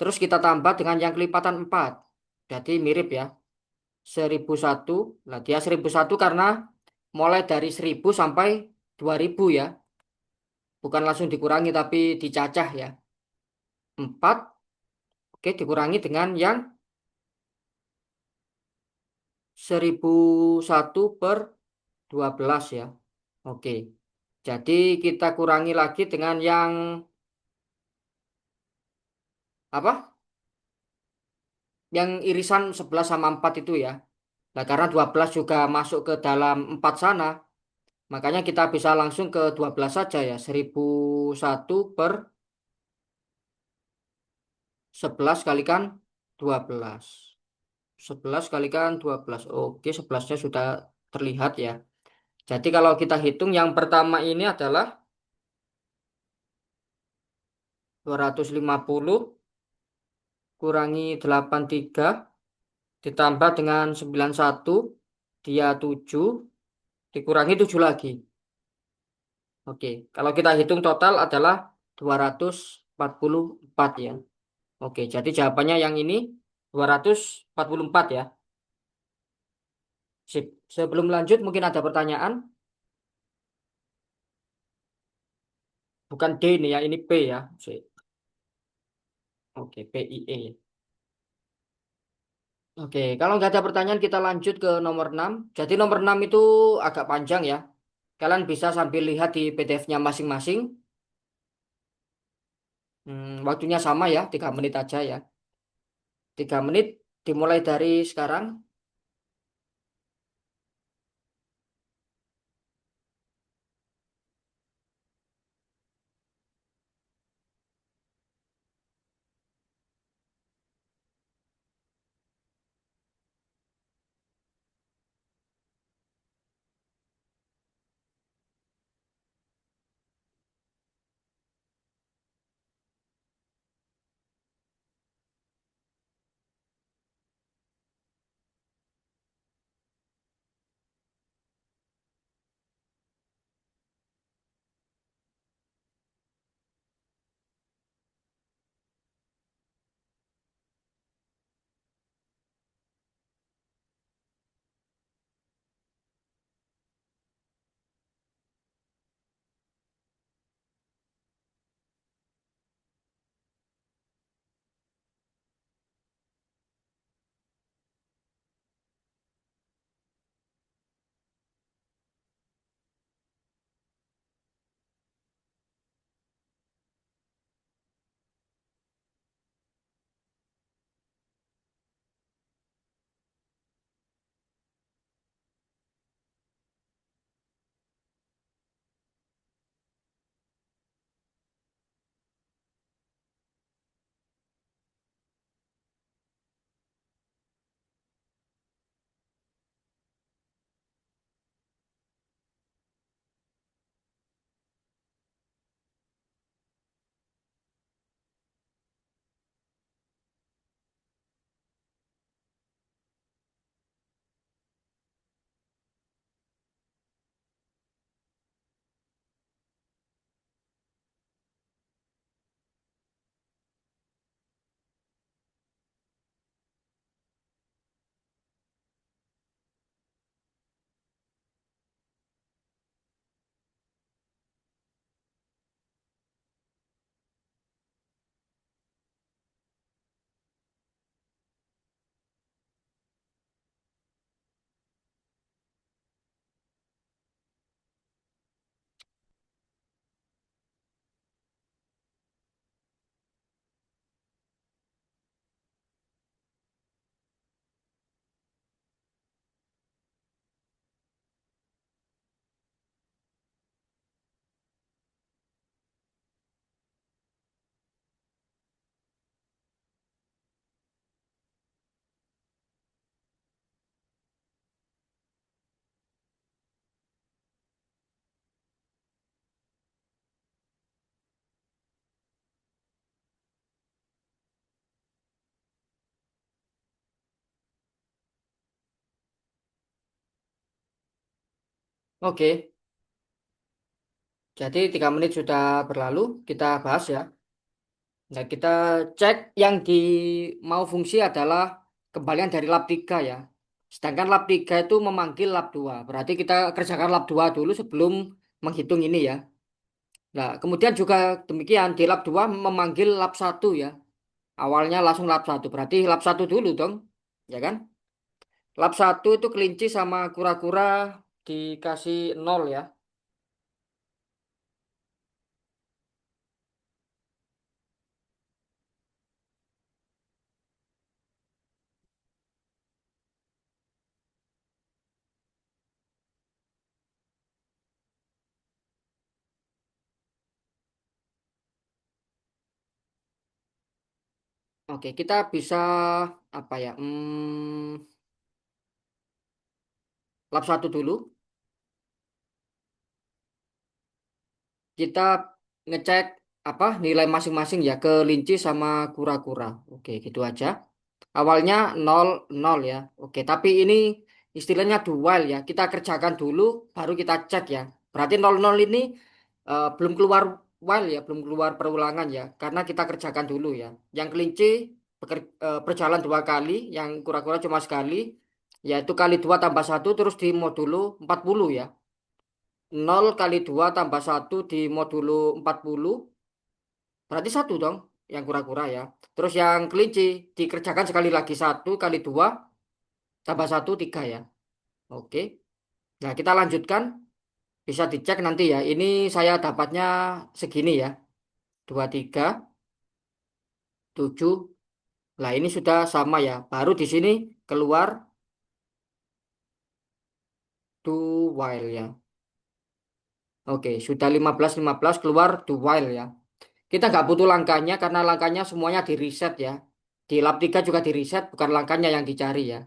Terus kita tambah dengan yang kelipatan 4. Jadi mirip ya. 1001. Nah, dia 1001 karena mulai dari 1000 sampai 2000 ya. Bukan langsung dikurangi tapi dicacah ya. 4, oke, dikurangi dengan yang 1001 per 12 ya. Oke. Jadi kita kurangi lagi dengan yang apa? Yang irisan 11 sama 4 itu ya. Nah, karena 12 juga masuk ke dalam 4 sana, makanya kita bisa langsung ke 12 saja ya. 1001 per 11 kalikan 12. 11 kalikan 12. Oke, 11-nya sudah terlihat ya. Jadi kalau kita hitung yang pertama ini adalah 250 kurangi 83 ditambah dengan 91 dia 7 dikurangi 7 lagi. Oke, kalau kita hitung total adalah 244 ya. Oke, jadi jawabannya yang ini 244 ya. Sip. Sebelum lanjut mungkin ada pertanyaan. Bukan D ini ya, ini P ya. Sip. Oke, PIE. Oke, kalau nggak ada pertanyaan kita lanjut ke nomor 6. Jadi nomor 6 itu agak panjang ya. Kalian bisa sambil lihat di PDF-nya masing-masing. Waktunya sama ya, 3 menit aja ya. 3 menit dimulai dari sekarang. Oke, jadi 3 menit sudah berlalu, kita bahas ya. Nah, kita cek yang di mau fungsi adalah kembalian dari lab 3 ya. Sedangkan lab 3 itu memanggil lab 2. Berarti kita kerjakan lab 2 dulu sebelum menghitung ini ya. Nah, kemudian juga demikian di lab 2 memanggil lab 1 ya. Awalnya langsung lab 1. Berarti lab 1 dulu dong. Ya kan? Lab 1 itu kelinci sama kura-kura dikasih 0 ya. Oke, kita bisa apa ya? Lab 1 dulu. Kita ngecek apa nilai masing-masing ya kelinci sama kura-kura. Oke, gitu aja. Awalnya 0 0 ya. Oke, tapi ini istilahnya dual ya. Kita kerjakan dulu baru kita cek ya. Berarti 0 0 ini belum keluar while ya, belum keluar perulangan ya. Karena kita kerjakan dulu ya. Yang kelinci berjalan 2 kali, yang kura-kura cuma sekali. Yaitu kali 2 tambah satu terus di modulo 40 ya. 0 kali 2 tambah 1 di modulo 40 berarti satu dong yang kura-kura ya. Terus yang kelinci dikerjakan sekali lagi 1 kali 2 tambah satu 3 ya. Oke. Nah, kita lanjutkan. Bisa dicek nanti ya. Ini saya dapatnya segini ya. 23 7. Nah, ini sudah sama ya. Baru di sini keluar do while ya. Oke, sudah 15 15 keluar do while ya. Kita nggak butuh langkahnya karena langkahnya semuanya di reset ya. Di lab 3 juga di reset, bukan langkahnya yang dicari ya.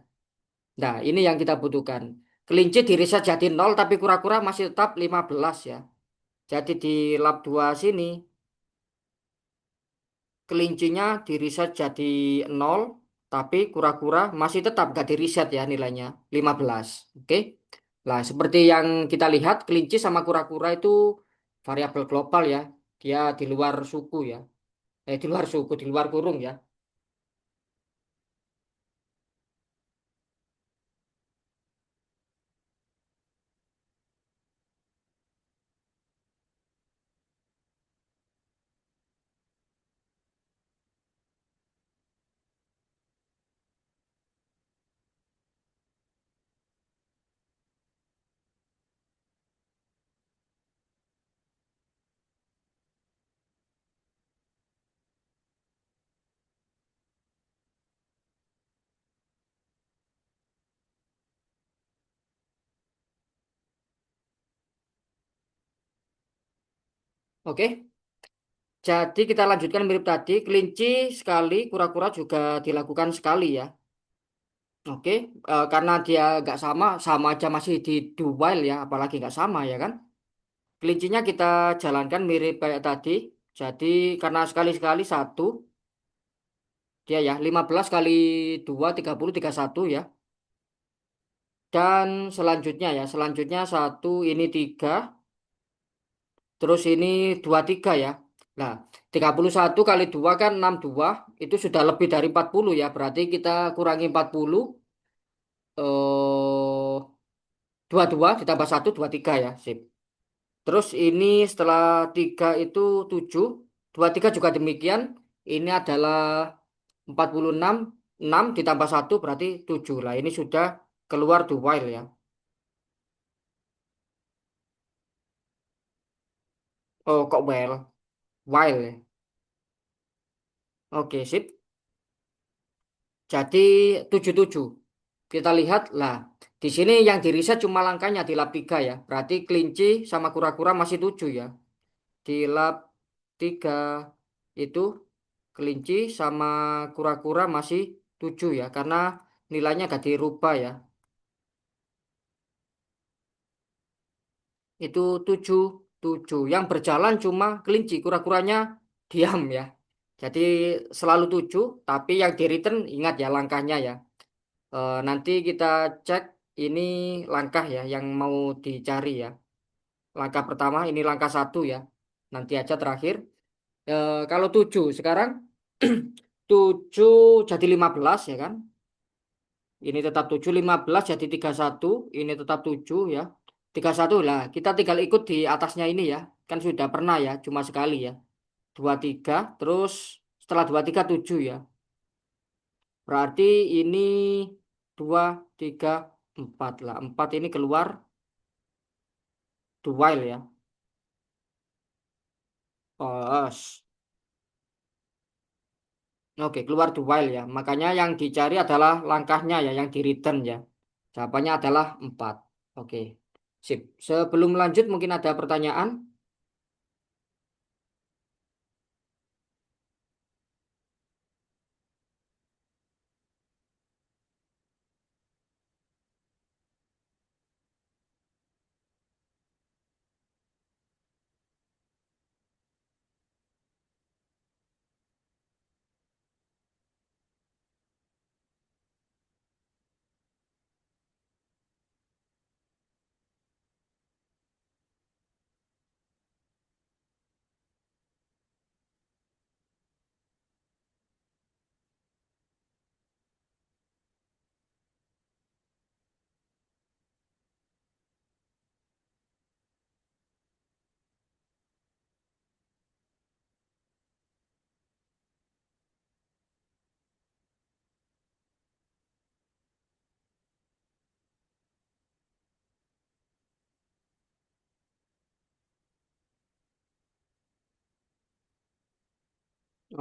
Nah, ini yang kita butuhkan. Kelinci di reset jadi 0, tapi kura-kura masih tetap 15 ya. Jadi di lab 2 sini, kelincinya di reset jadi 0, tapi kura-kura masih tetap nggak di reset ya nilainya 15. Oke. Nah, seperti yang kita lihat, kelinci sama kura-kura itu variabel global ya. Dia di luar suku ya. Di luar suku, di luar kurung ya. Oke. Jadi kita lanjutkan mirip tadi, kelinci sekali, kura-kura juga dilakukan sekali ya. Oke, karena dia nggak sama, sama aja masih di do while ya, apalagi nggak sama ya kan. Kelincinya kita jalankan mirip kayak tadi. Jadi karena sekali-sekali satu, dia ya 15 kali 2 30 31 ya. Dan selanjutnya ya, selanjutnya satu ini 3, terus ini 23 ya. Nah, 31 kali 2 kan 62 itu sudah lebih dari 40 ya. Berarti kita kurangi 40, eh 22 ditambah 1 23 ya. Sip. Terus ini setelah 3 itu 7, 23 juga demikian. Ini adalah 46, 6 ditambah 1 berarti 7 lah. Ini sudah keluar the while ya. Oh, kok while ya. Oke, sip. Jadi 77. Kita lihat lah. Di sini yang di reset cuma langkahnya di lab 3 ya. Berarti kelinci sama kura-kura masih 7 ya. Di lab 3 itu kelinci sama kura-kura masih 7 ya. Karena nilainya gak dirubah ya. Itu 7 7. Yang berjalan cuma kelinci. Kura-kuranya diam ya. Jadi selalu 7. Tapi yang di return ingat ya langkahnya ya. Nanti kita cek. ini langkah ya yang mau dicari ya. Langkah pertama ini langkah satu ya. Nanti aja terakhir. Kalau 7 sekarang 7 jadi 15 ya kan? Ini tetap 7 15 jadi 31. Ini tetap 7 ya. 31 lah. Kita tinggal ikut di atasnya ini ya. Kan sudah pernah ya, cuma sekali ya. 23 terus setelah 23 7 ya. Berarti ini 2 3 4 lah. 4 ini keluar 2 ya. Oh, oke, keluar the while ya. Makanya yang dicari adalah langkahnya ya, yang di return ya. Jawabannya adalah 4. Oke, sip. Sebelum lanjut mungkin ada pertanyaan.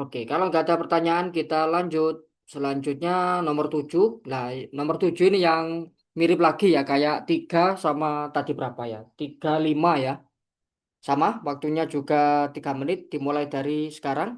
Oke, kalau nggak ada pertanyaan kita lanjut. Selanjutnya nomor 7. Nah, nomor 7 ini yang mirip lagi ya, kayak 3 sama tadi berapa ya? 3 5 ya. Sama, waktunya juga 3 menit dimulai dari sekarang.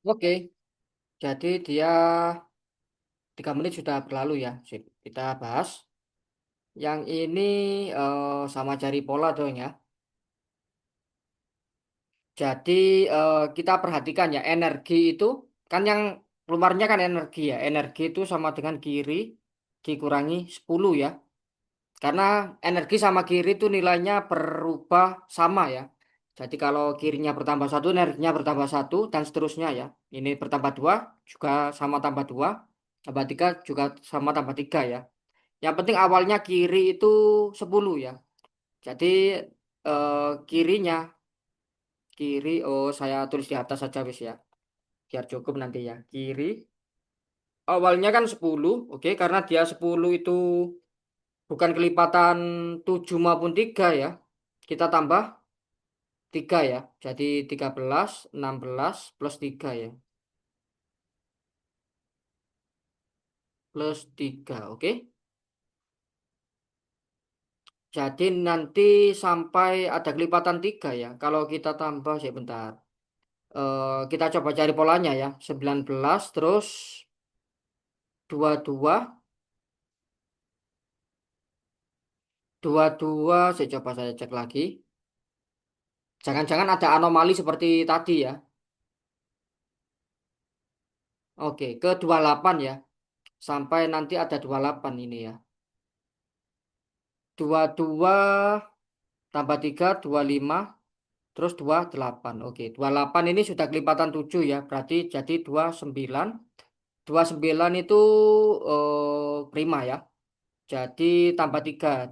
Oke, jadi dia 3 menit sudah berlalu ya. Sip. Kita bahas. Yang ini sama cari pola dong ya. Jadi kita perhatikan ya energi itu kan yang keluarnya kan energi ya. Energi itu sama dengan kiri dikurangi 10 ya. Karena energi sama kiri itu nilainya berubah sama ya. Jadi kalau kirinya bertambah satu, energinya bertambah satu dan seterusnya ya. Ini bertambah dua juga sama tambah dua, tambah tiga juga sama tambah tiga ya. Yang penting awalnya kiri itu 10 ya. Jadi kirinya kiri saya tulis di atas saja wis ya. Biar cukup nanti ya. Kiri awalnya kan 10, oke karena dia 10 itu bukan kelipatan 7 maupun 3 ya. Kita tambah 3 ya. Jadi 13, 16 plus 3 ya. Plus 3, oke. Jadi nanti sampai ada kelipatan 3 ya. Kalau kita tambah sebentar. Kita coba cari polanya ya. 19 terus 22, 22 saya coba saya cek lagi. Jangan-jangan ada anomali seperti tadi ya. Oke, ke 28 ya. Sampai nanti ada 28 ini ya. 22 tambah 3 25 terus 28. Oke, 28 ini sudah kelipatan 7 ya. Berarti jadi 29. 29 itu prima ya. Jadi tambah 3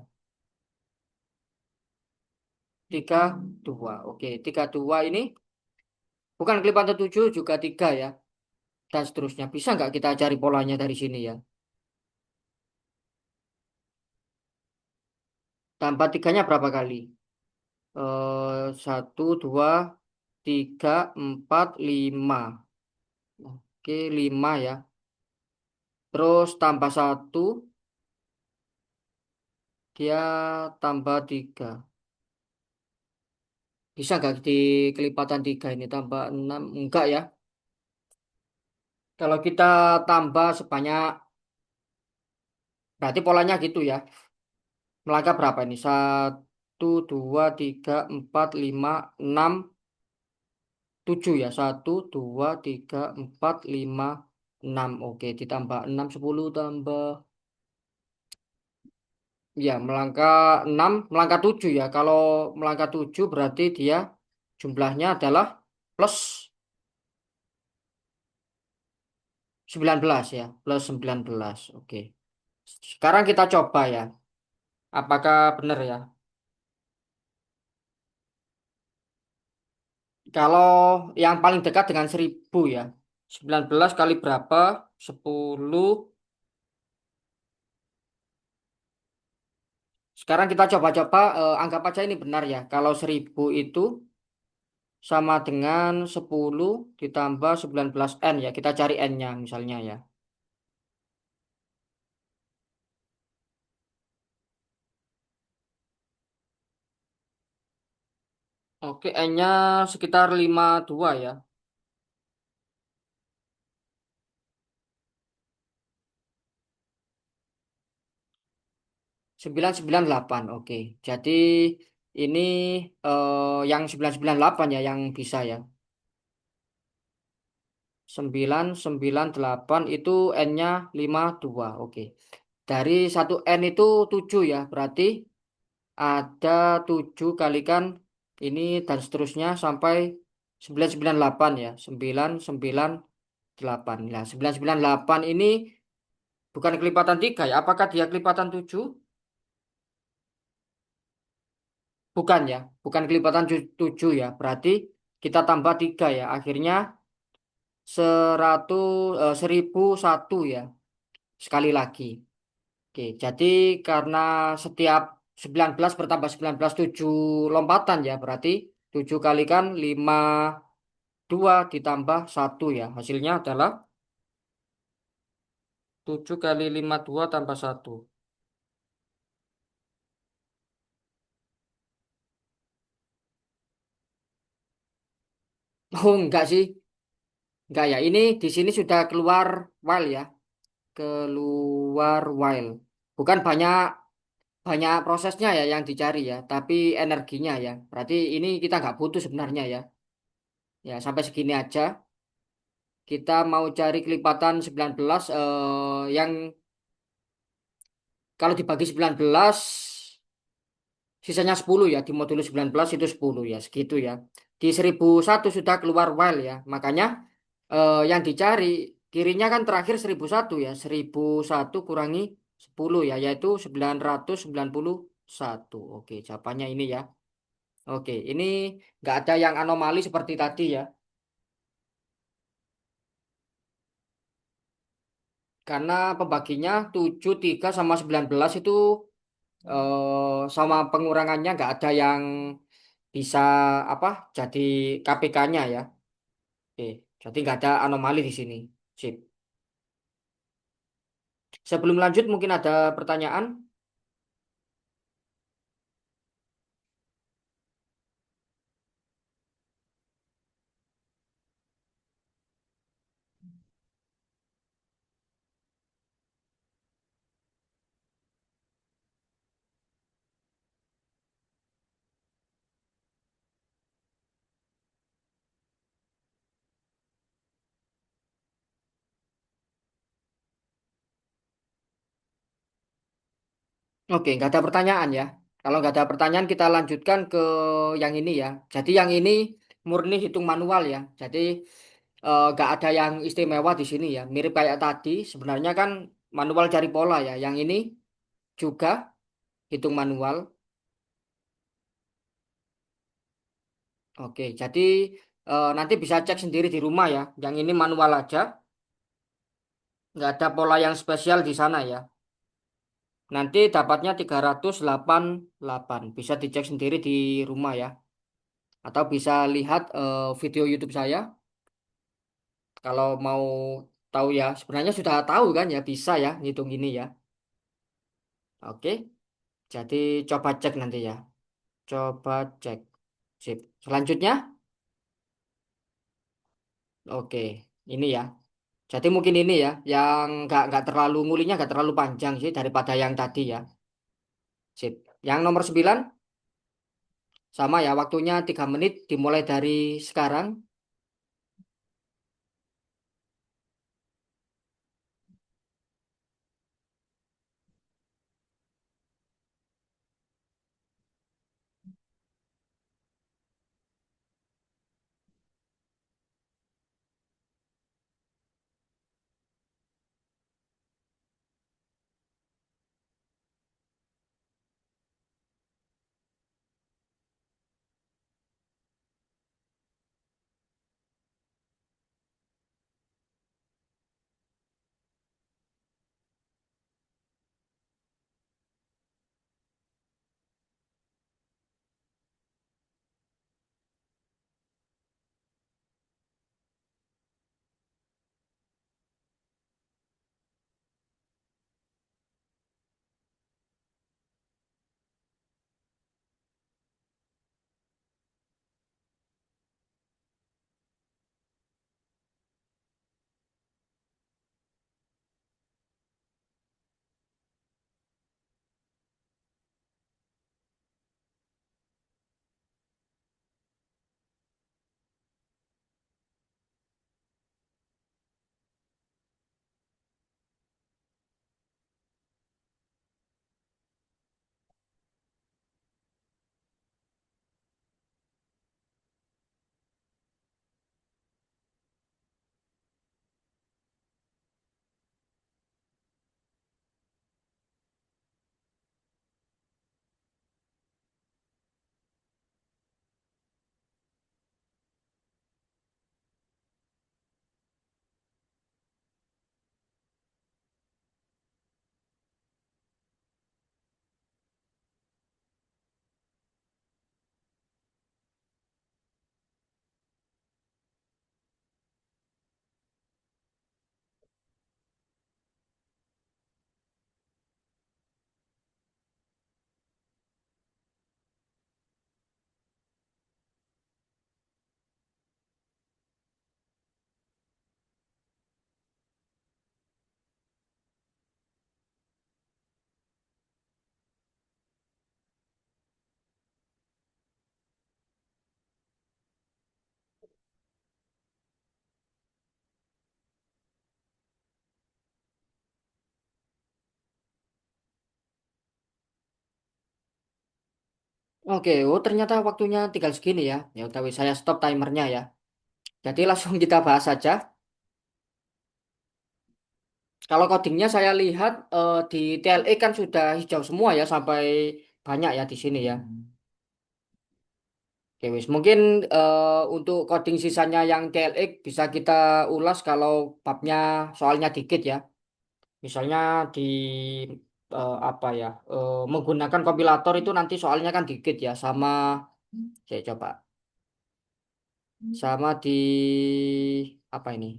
32. Oke, 32 ini bukan kelipatan 7 juga 3 ya. Dan seterusnya. Bisa nggak kita cari polanya dari sini ya? Tambah tiganya berapa kali? 1, 2, 3, 4, 5. Oke, 5 ya. Terus tambah satu, dia tambah 3. Bisa nggak di kelipatan 3 ini tambah 6? Enggak ya. Kalau kita tambah sebanyak, berarti polanya gitu ya. Melangkah berapa ini? 1, 2, 3, 4, 5, 6, 7 ya. 1, 2, 3, 4, 5, 6. Oke, ditambah 6, 10 tambah. Ya, melangkah 6, melangkah 7 ya. Kalau melangkah 7 berarti dia jumlahnya adalah plus 19 ya. Plus 19. Oke. Sekarang kita coba ya. Apakah benar ya? Kalau yang paling dekat dengan 1000 ya. 19 kali berapa? 10. Sekarang kita coba-coba anggap aja ini benar ya. Kalau 1000 itu sama dengan 10 ditambah 19N ya. Kita cari N-nya misalnya ya. Oke, N-nya sekitar 52 ya. 998. Oke. Jadi ini yang 998 ya yang bisa ya. 998 itu N-nya 52. Oke. Dari satu N itu 7 ya. Berarti ada 7 kalikan ini dan seterusnya sampai 998 ya. 998. Nah, 998 ini bukan kelipatan 3 ya. Apakah dia kelipatan 7? Bukan ya. Bukan kelipatan 7 ya. Berarti kita tambah 3 ya. Akhirnya 1001 ya. Sekali lagi. Oke, jadi karena setiap 19 bertambah 19 7 lompatan ya, berarti 7 kali kan 52 ditambah satu ya. Hasilnya adalah 7 kali 52 tambah satu. Oh, enggak sih. Enggak ya, ini di sini sudah keluar while ya, keluar while. Bukan banyak banyak prosesnya ya yang dicari ya, tapi energinya ya. Berarti ini kita nggak butuh sebenarnya ya. Ya sampai segini aja. Kita mau cari kelipatan 19 yang kalau dibagi 19 sisanya 10 ya. Di modulus 19 itu 10 ya, segitu ya. Di 1001 sudah keluar while ya. Makanya yang dicari kirinya kan terakhir 1001 ya. 1001 kurangi 10 ya, yaitu 991. Oke, jawabannya ini ya. Oke, ini nggak ada yang anomali seperti tadi ya. Karena pembaginya 7 3 sama 19 itu sama pengurangannya nggak ada yang bisa apa jadi KPK-nya ya. Oke, jadi nggak ada anomali di sini. Sip. Sebelum lanjut mungkin ada pertanyaan. Oke, nggak ada pertanyaan ya. Kalau nggak ada pertanyaan kita lanjutkan ke yang ini ya. Jadi yang ini murni hitung manual ya. Jadi nggak ada yang istimewa di sini ya. Mirip kayak tadi. Sebenarnya kan manual cari pola ya. Yang ini juga hitung manual. Oke, jadi nanti bisa cek sendiri di rumah ya. Yang ini manual aja, nggak ada pola yang spesial di sana ya. Nanti dapatnya 388. Bisa dicek sendiri di rumah ya. Atau bisa lihat video YouTube saya. Kalau mau tahu ya, sebenarnya sudah tahu kan ya, bisa ya ngitung ini ya. Oke, jadi coba cek nanti ya. Coba cek. Sip. Selanjutnya, oke, ini ya. Jadi mungkin ini ya, yang nggak terlalu ngulinya nggak terlalu panjang sih daripada yang tadi ya. Sip. Yang nomor 9 sama ya, waktunya 3 menit dimulai dari sekarang. Oke, oh ternyata waktunya tinggal segini ya. Ya udah wis, saya stop timernya ya. Jadi langsung kita bahas saja. Kalau codingnya saya lihat di TLE kan sudah hijau semua ya sampai banyak ya di sini ya. Oke, wis. Mungkin untuk coding sisanya yang TLX bisa kita ulas kalau babnya soalnya dikit ya. Misalnya di apa ya, menggunakan kompilator itu nanti soalnya kan dikit ya. Saya coba, sama di apa ini?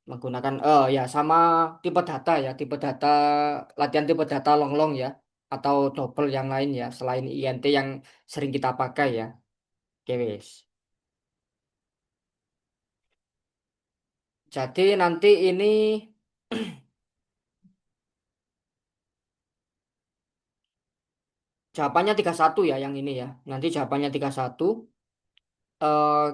Menggunakan, ya sama tipe data ya, tipe data latihan tipe data long-long ya, atau double yang lain ya, selain INT yang sering kita pakai ya. Oke, wis. Jadi nanti ini jawabannya 31 ya yang ini ya. Nanti jawabannya 31. Eh,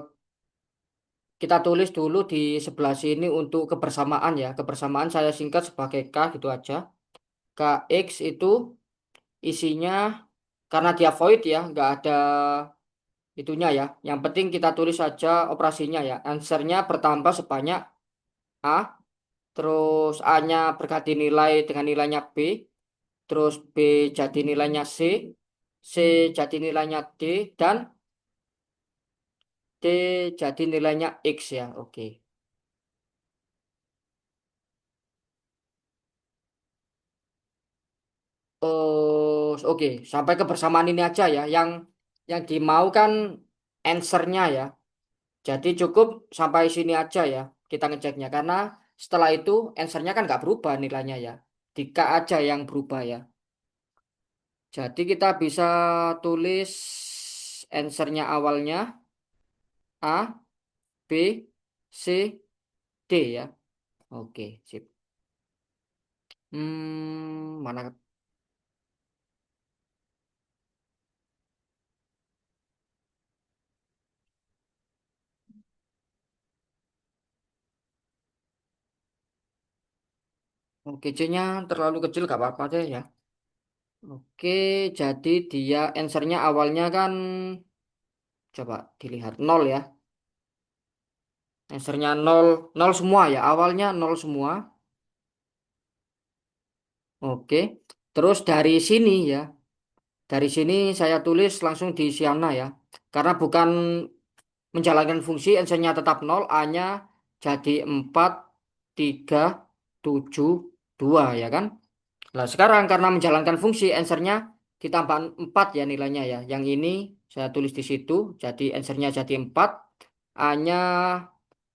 kita tulis dulu di sebelah sini untuk kebersamaan ya. Kebersamaan saya singkat sebagai K gitu aja. KX itu isinya, karena dia void ya, nggak ada itunya ya. Yang penting kita tulis saja operasinya ya. Answernya bertambah sebanyak A. Terus A-nya berganti nilai dengan nilainya B. Terus B jadi nilainya C. C jadi nilainya D. Dan D jadi nilainya X ya. Oke. Oh, oke. Sampai kebersamaan ini aja ya. Yang dimau kan answernya ya. Jadi cukup sampai sini aja ya. Kita ngeceknya. Karena setelah itu answernya kan nggak berubah nilainya ya. Di K aja yang berubah ya. Jadi kita bisa tulis answernya awalnya A, B, C, D ya. Oke, sip. Mana? Oke, C-nya terlalu kecil gak apa-apa deh ya. Oke, jadi dia answernya awalnya kan, coba dilihat nol ya. Answernya nol, nol semua ya. Awalnya nol semua. Oke. Terus dari sini ya, dari sini saya tulis langsung di Siana ya. Karena bukan menjalankan fungsi, answernya tetap nol, A-nya jadi 4, 3, 7, 2 ya kan. Nah, sekarang karena menjalankan fungsi, answernya ditambah 4 ya nilainya ya. Yang ini saya tulis di situ, jadi answernya jadi 4. A-nya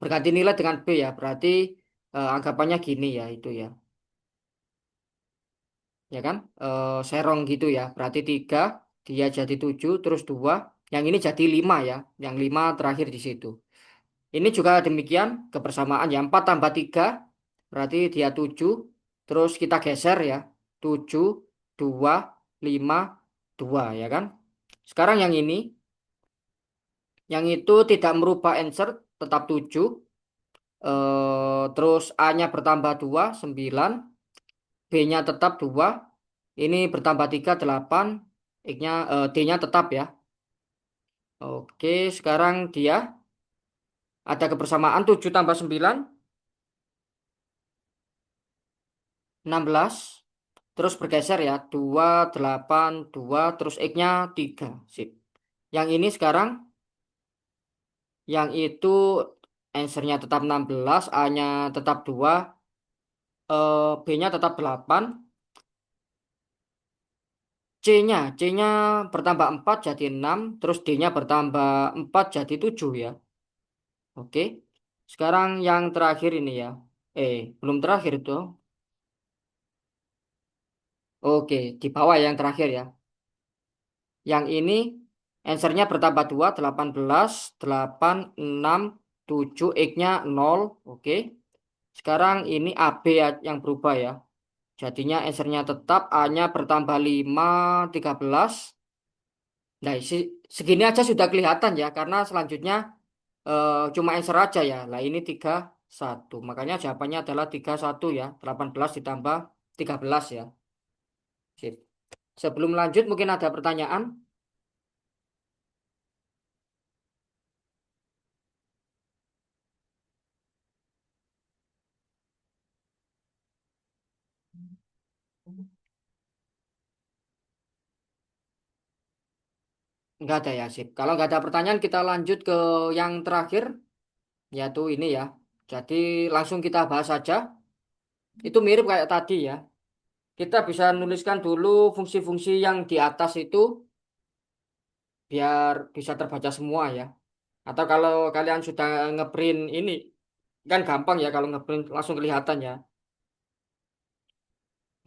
berganti nilai dengan B ya, berarti anggapannya gini ya itu ya. Ya kan? Serong gitu ya, berarti 3, dia jadi 7, terus 2. Yang ini jadi 5 ya, yang 5 terakhir di situ. Ini juga demikian, kebersamaan ya, 4 tambah 3, berarti dia 7. Terus kita geser ya, 7, 2, 5, 2 ya kan. Sekarang yang itu tidak merubah answer, tetap 7. Terus A-nya bertambah 2, 9. B-nya tetap 2. Ini bertambah 3, 8. X-nya, D-nya tetap ya. Oke, sekarang dia ada kebersamaan 7 tambah 9, 16. Terus bergeser ya, 2, 8, 2. Terus X-nya 3. Sip. Yang ini sekarang, yang itu answernya tetap 16, A-nya tetap 2, B-nya tetap 8. C-nya bertambah 4 jadi 6, terus D-nya bertambah 4 jadi 7 ya. Oke. Sekarang yang terakhir ini ya. Belum terakhir itu. Oke, di bawah yang terakhir ya. Yang ini answernya bertambah 2, 18, 8, 6, 7, X-nya 0. Oke. Sekarang ini AB yang berubah ya. Jadinya answernya tetap, A-nya bertambah 5, 13. Nah, segini aja sudah kelihatan ya, karena selanjutnya cuma answer aja ya. Lah ini 31. Makanya jawabannya adalah 31 ya. 18 ditambah 13 ya. Sip. Sebelum lanjut mungkin ada pertanyaan? Nggak ada ya, sip. Kalau nggak ada pertanyaan, kita lanjut ke yang terakhir, yaitu ini ya. Jadi langsung kita bahas saja. Itu mirip kayak tadi ya. Kita bisa nuliskan dulu fungsi-fungsi yang di atas itu biar bisa terbaca semua ya. Atau kalau kalian sudah ngeprint ini, kan gampang ya kalau ngeprint langsung kelihatan ya.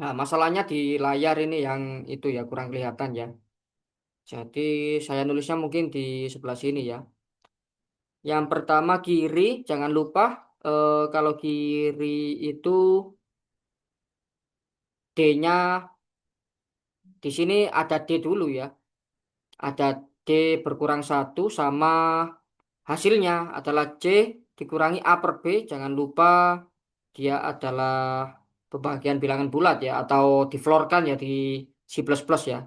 Nah, masalahnya di layar ini yang itu ya kurang kelihatan ya. Jadi saya nulisnya mungkin di sebelah sini ya. Yang pertama kiri, jangan lupa kalau kiri itu D-nya di sini ada D dulu ya. Ada D berkurang satu sama hasilnya adalah C dikurangi A per B. Jangan lupa dia adalah pembagian bilangan bulat ya atau diflorkan ya di C++ ya.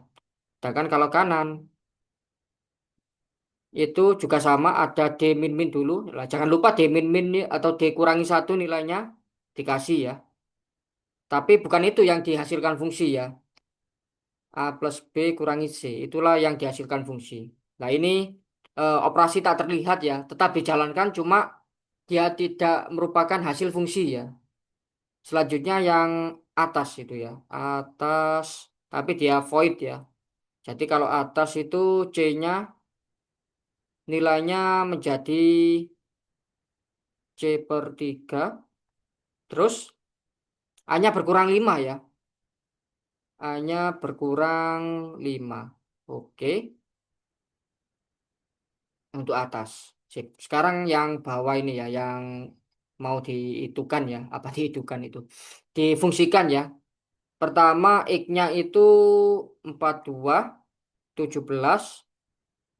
Sedangkan kalau kanan itu juga sama ada D min min dulu. Nah, jangan lupa D min min atau D kurangi satu nilainya dikasih ya. Tapi bukan itu yang dihasilkan fungsi ya. A plus B kurangi C. Itulah yang dihasilkan fungsi. Nah ini operasi tak terlihat ya. Tetap dijalankan cuma dia tidak merupakan hasil fungsi ya. Selanjutnya yang atas itu ya. Atas tapi dia void ya. Jadi kalau atas itu C-nya nilainya menjadi C per 3. Terus A-nya berkurang 5 ya. A-nya berkurang 5. Oke. Untuk atas. Sip. Sekarang yang bawah ini ya, yang mau diitukan ya, apa diitukan itu? Difungsikan ya. Pertama, X-nya itu 42, 17,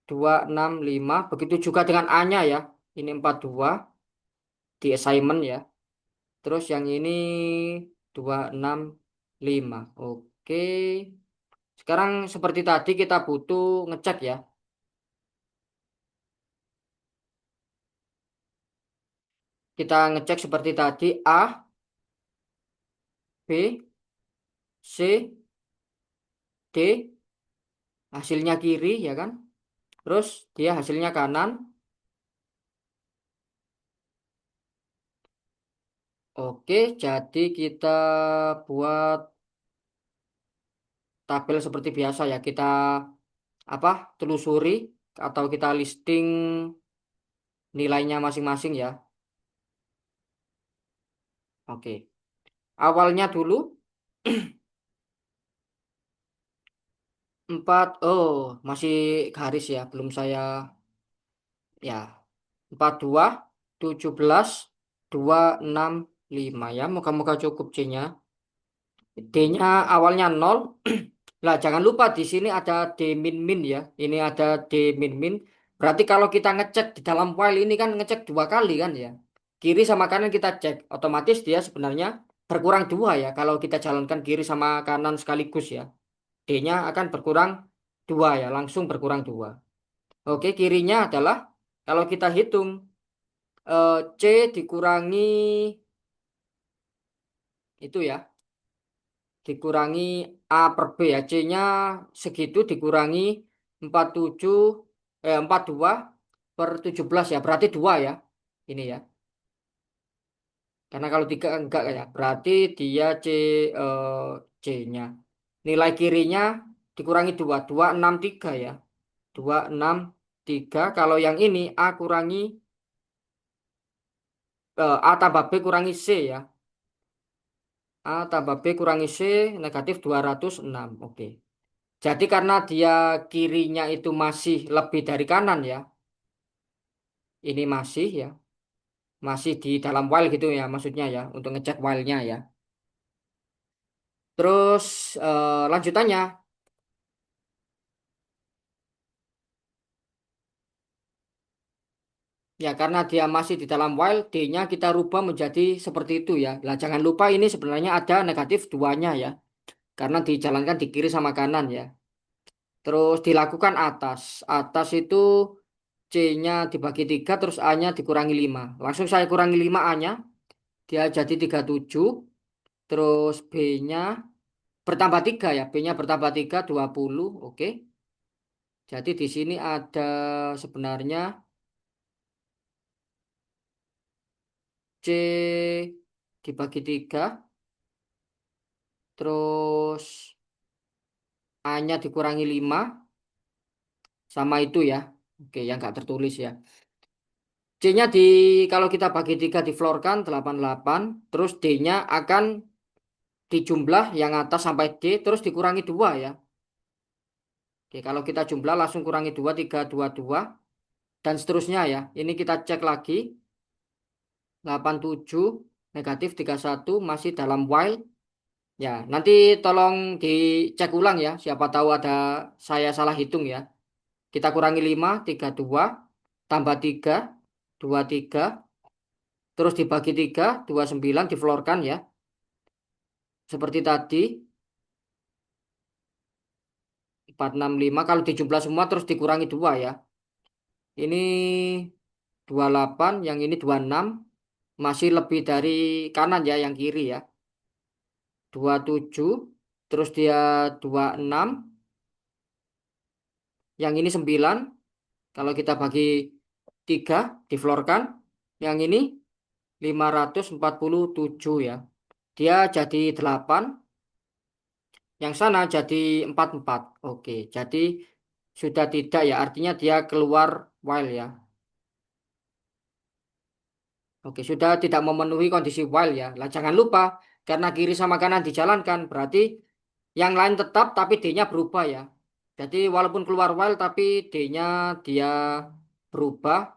265. Begitu juga dengan A-nya ya. Ini 42 di assignment ya. Terus yang ini 265. Oke. Sekarang seperti tadi kita butuh ngecek ya. Kita ngecek seperti tadi A, B, C, D hasilnya kiri ya kan. Terus dia hasilnya kanan. Oke, jadi kita buat tabel seperti biasa ya. Kita apa? Telusuri atau kita listing nilainya masing-masing ya. Oke. Awalnya dulu 4. Oh, masih garis ya. Belum saya ya. 42, 17, 265 ya. Moga-moga cukup C-nya. D-nya awalnya 0. Lah, jangan lupa di sini ada D min min ya. Ini ada D min min. Berarti kalau kita ngecek di dalam file ini kan ngecek dua kali kan ya. Kiri sama kanan kita cek. Otomatis dia sebenarnya berkurang dua ya. Kalau kita jalankan kiri sama kanan sekaligus ya. D-nya akan berkurang dua ya. Langsung berkurang dua. Oke, kirinya adalah kalau kita hitung C dikurangi itu ya. Dikurangi A per B ya. C-nya segitu dikurangi 47 42 per 17 ya. Berarti 2 ya. Ini ya. Karena kalau 3 enggak ya. Berarti dia eh, C-nya. Nilai kirinya dikurangi 2. 263 ya. 263. Kalau yang ini A kurangi A tambah B kurangi C ya. A tambah B kurangi C negatif 206. Oke. Jadi karena dia kirinya itu masih lebih dari kanan ya. Ini masih ya. Masih di dalam while gitu ya maksudnya ya. Untuk ngecek while-nya ya. Terus lanjutannya. Ya karena dia masih di dalam while. D-nya kita rubah menjadi seperti itu ya. Lah jangan lupa ini sebenarnya ada negatif duanya ya. karena dijalankan di kiri sama kanan ya. Terus dilakukan atas. Atas itu C-nya dibagi 3 terus A-nya dikurangi 5. Langsung saya kurangi 5 A-nya, dia jadi 37. Terus B-nya bertambah 3 ya. B-nya bertambah 3 20. Oke. Jadi di sini ada sebenarnya C dibagi 3. Terus A-nya dikurangi 5. Sama itu ya. Oke, yang nggak tertulis ya. C-nya kalau kita bagi 3 diflorkan 88. Terus D-nya akan dijumlah yang atas sampai D terus dikurangi 2 ya. Oke, kalau kita jumlah langsung kurangi 2 3 2 2 dan seterusnya ya. Ini kita cek lagi 87 negatif 31 masih dalam while. Ya, nanti tolong dicek ulang ya. Siapa tahu ada saya salah hitung ya. Kita kurangi 5 32 tambah 3 23 terus dibagi 3 29 diflorkan ya. Seperti tadi 465 kalau dijumlah semua terus dikurangi 2 ya. Ini 28, yang ini 26, masih lebih dari kanan ya, yang kiri ya. 27, terus dia 26, yang ini 9, kalau kita bagi 3, diflorkan. Yang ini 547 ya. Dia jadi 8, yang sana jadi 44. Oke, jadi sudah tidak ya, artinya dia keluar while ya. Oke, sudah tidak memenuhi kondisi while ya. Lah jangan lupa, karena kiri sama kanan dijalankan, berarti yang lain tetap tapi D-nya berubah ya. Jadi walaupun keluar while tapi D-nya dia berubah,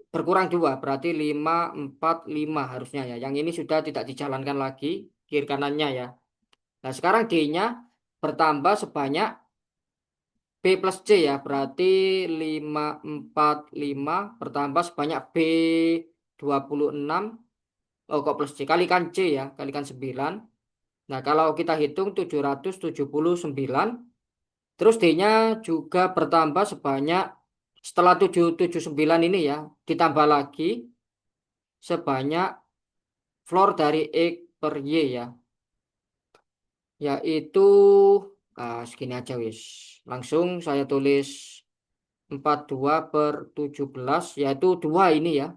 berkurang 2, berarti 5 4 5 harusnya ya. Yang ini sudah tidak dijalankan lagi kiri kanannya ya. Nah, sekarang D-nya bertambah sebanyak B plus C ya, berarti 5 4 5 bertambah sebanyak B 26. Oh, kok plus C? Kalikan C ya, kalikan 9. Nah, kalau kita hitung 779. Terus D-nya juga bertambah sebanyak, setelah 779 ini ya, ditambah lagi sebanyak floor dari X per Y ya. Yaitu, segini aja wis. Langsung saya tulis 42 per 17, yaitu 2 ini ya.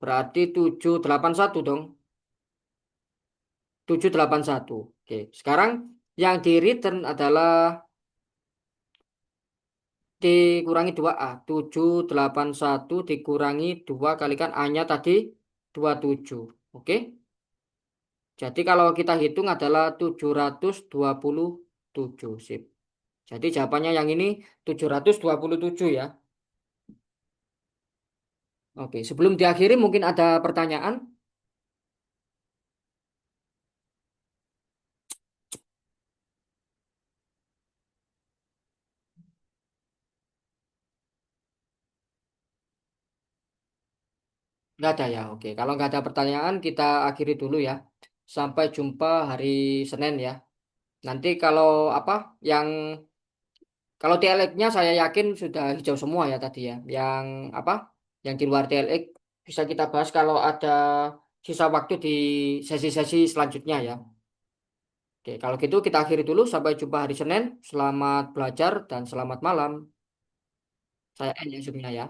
Berarti 781 dong. 781. Oke, sekarang yang di return adalah dikurangi 2A. 781 dikurangi 2 kalikan A-nya tadi 27. Oke. Jadi kalau kita hitung adalah 727. Sip. Jadi jawabannya yang ini 727 ya. Oke, sebelum diakhiri mungkin ada pertanyaan? Nggak ada ya. Oke, kalau nggak ada pertanyaan kita akhiri dulu ya. Sampai jumpa hari Senin ya. Nanti kalau apa yang kalau TLX-nya saya yakin sudah hijau semua ya tadi ya. Yang apa? Yang di luar TLX bisa kita bahas kalau ada sisa waktu di sesi-sesi selanjutnya ya. Oke, kalau gitu kita akhiri dulu. Sampai jumpa hari Senin. Selamat belajar dan selamat malam. Saya N ya, Zoom-nya ya.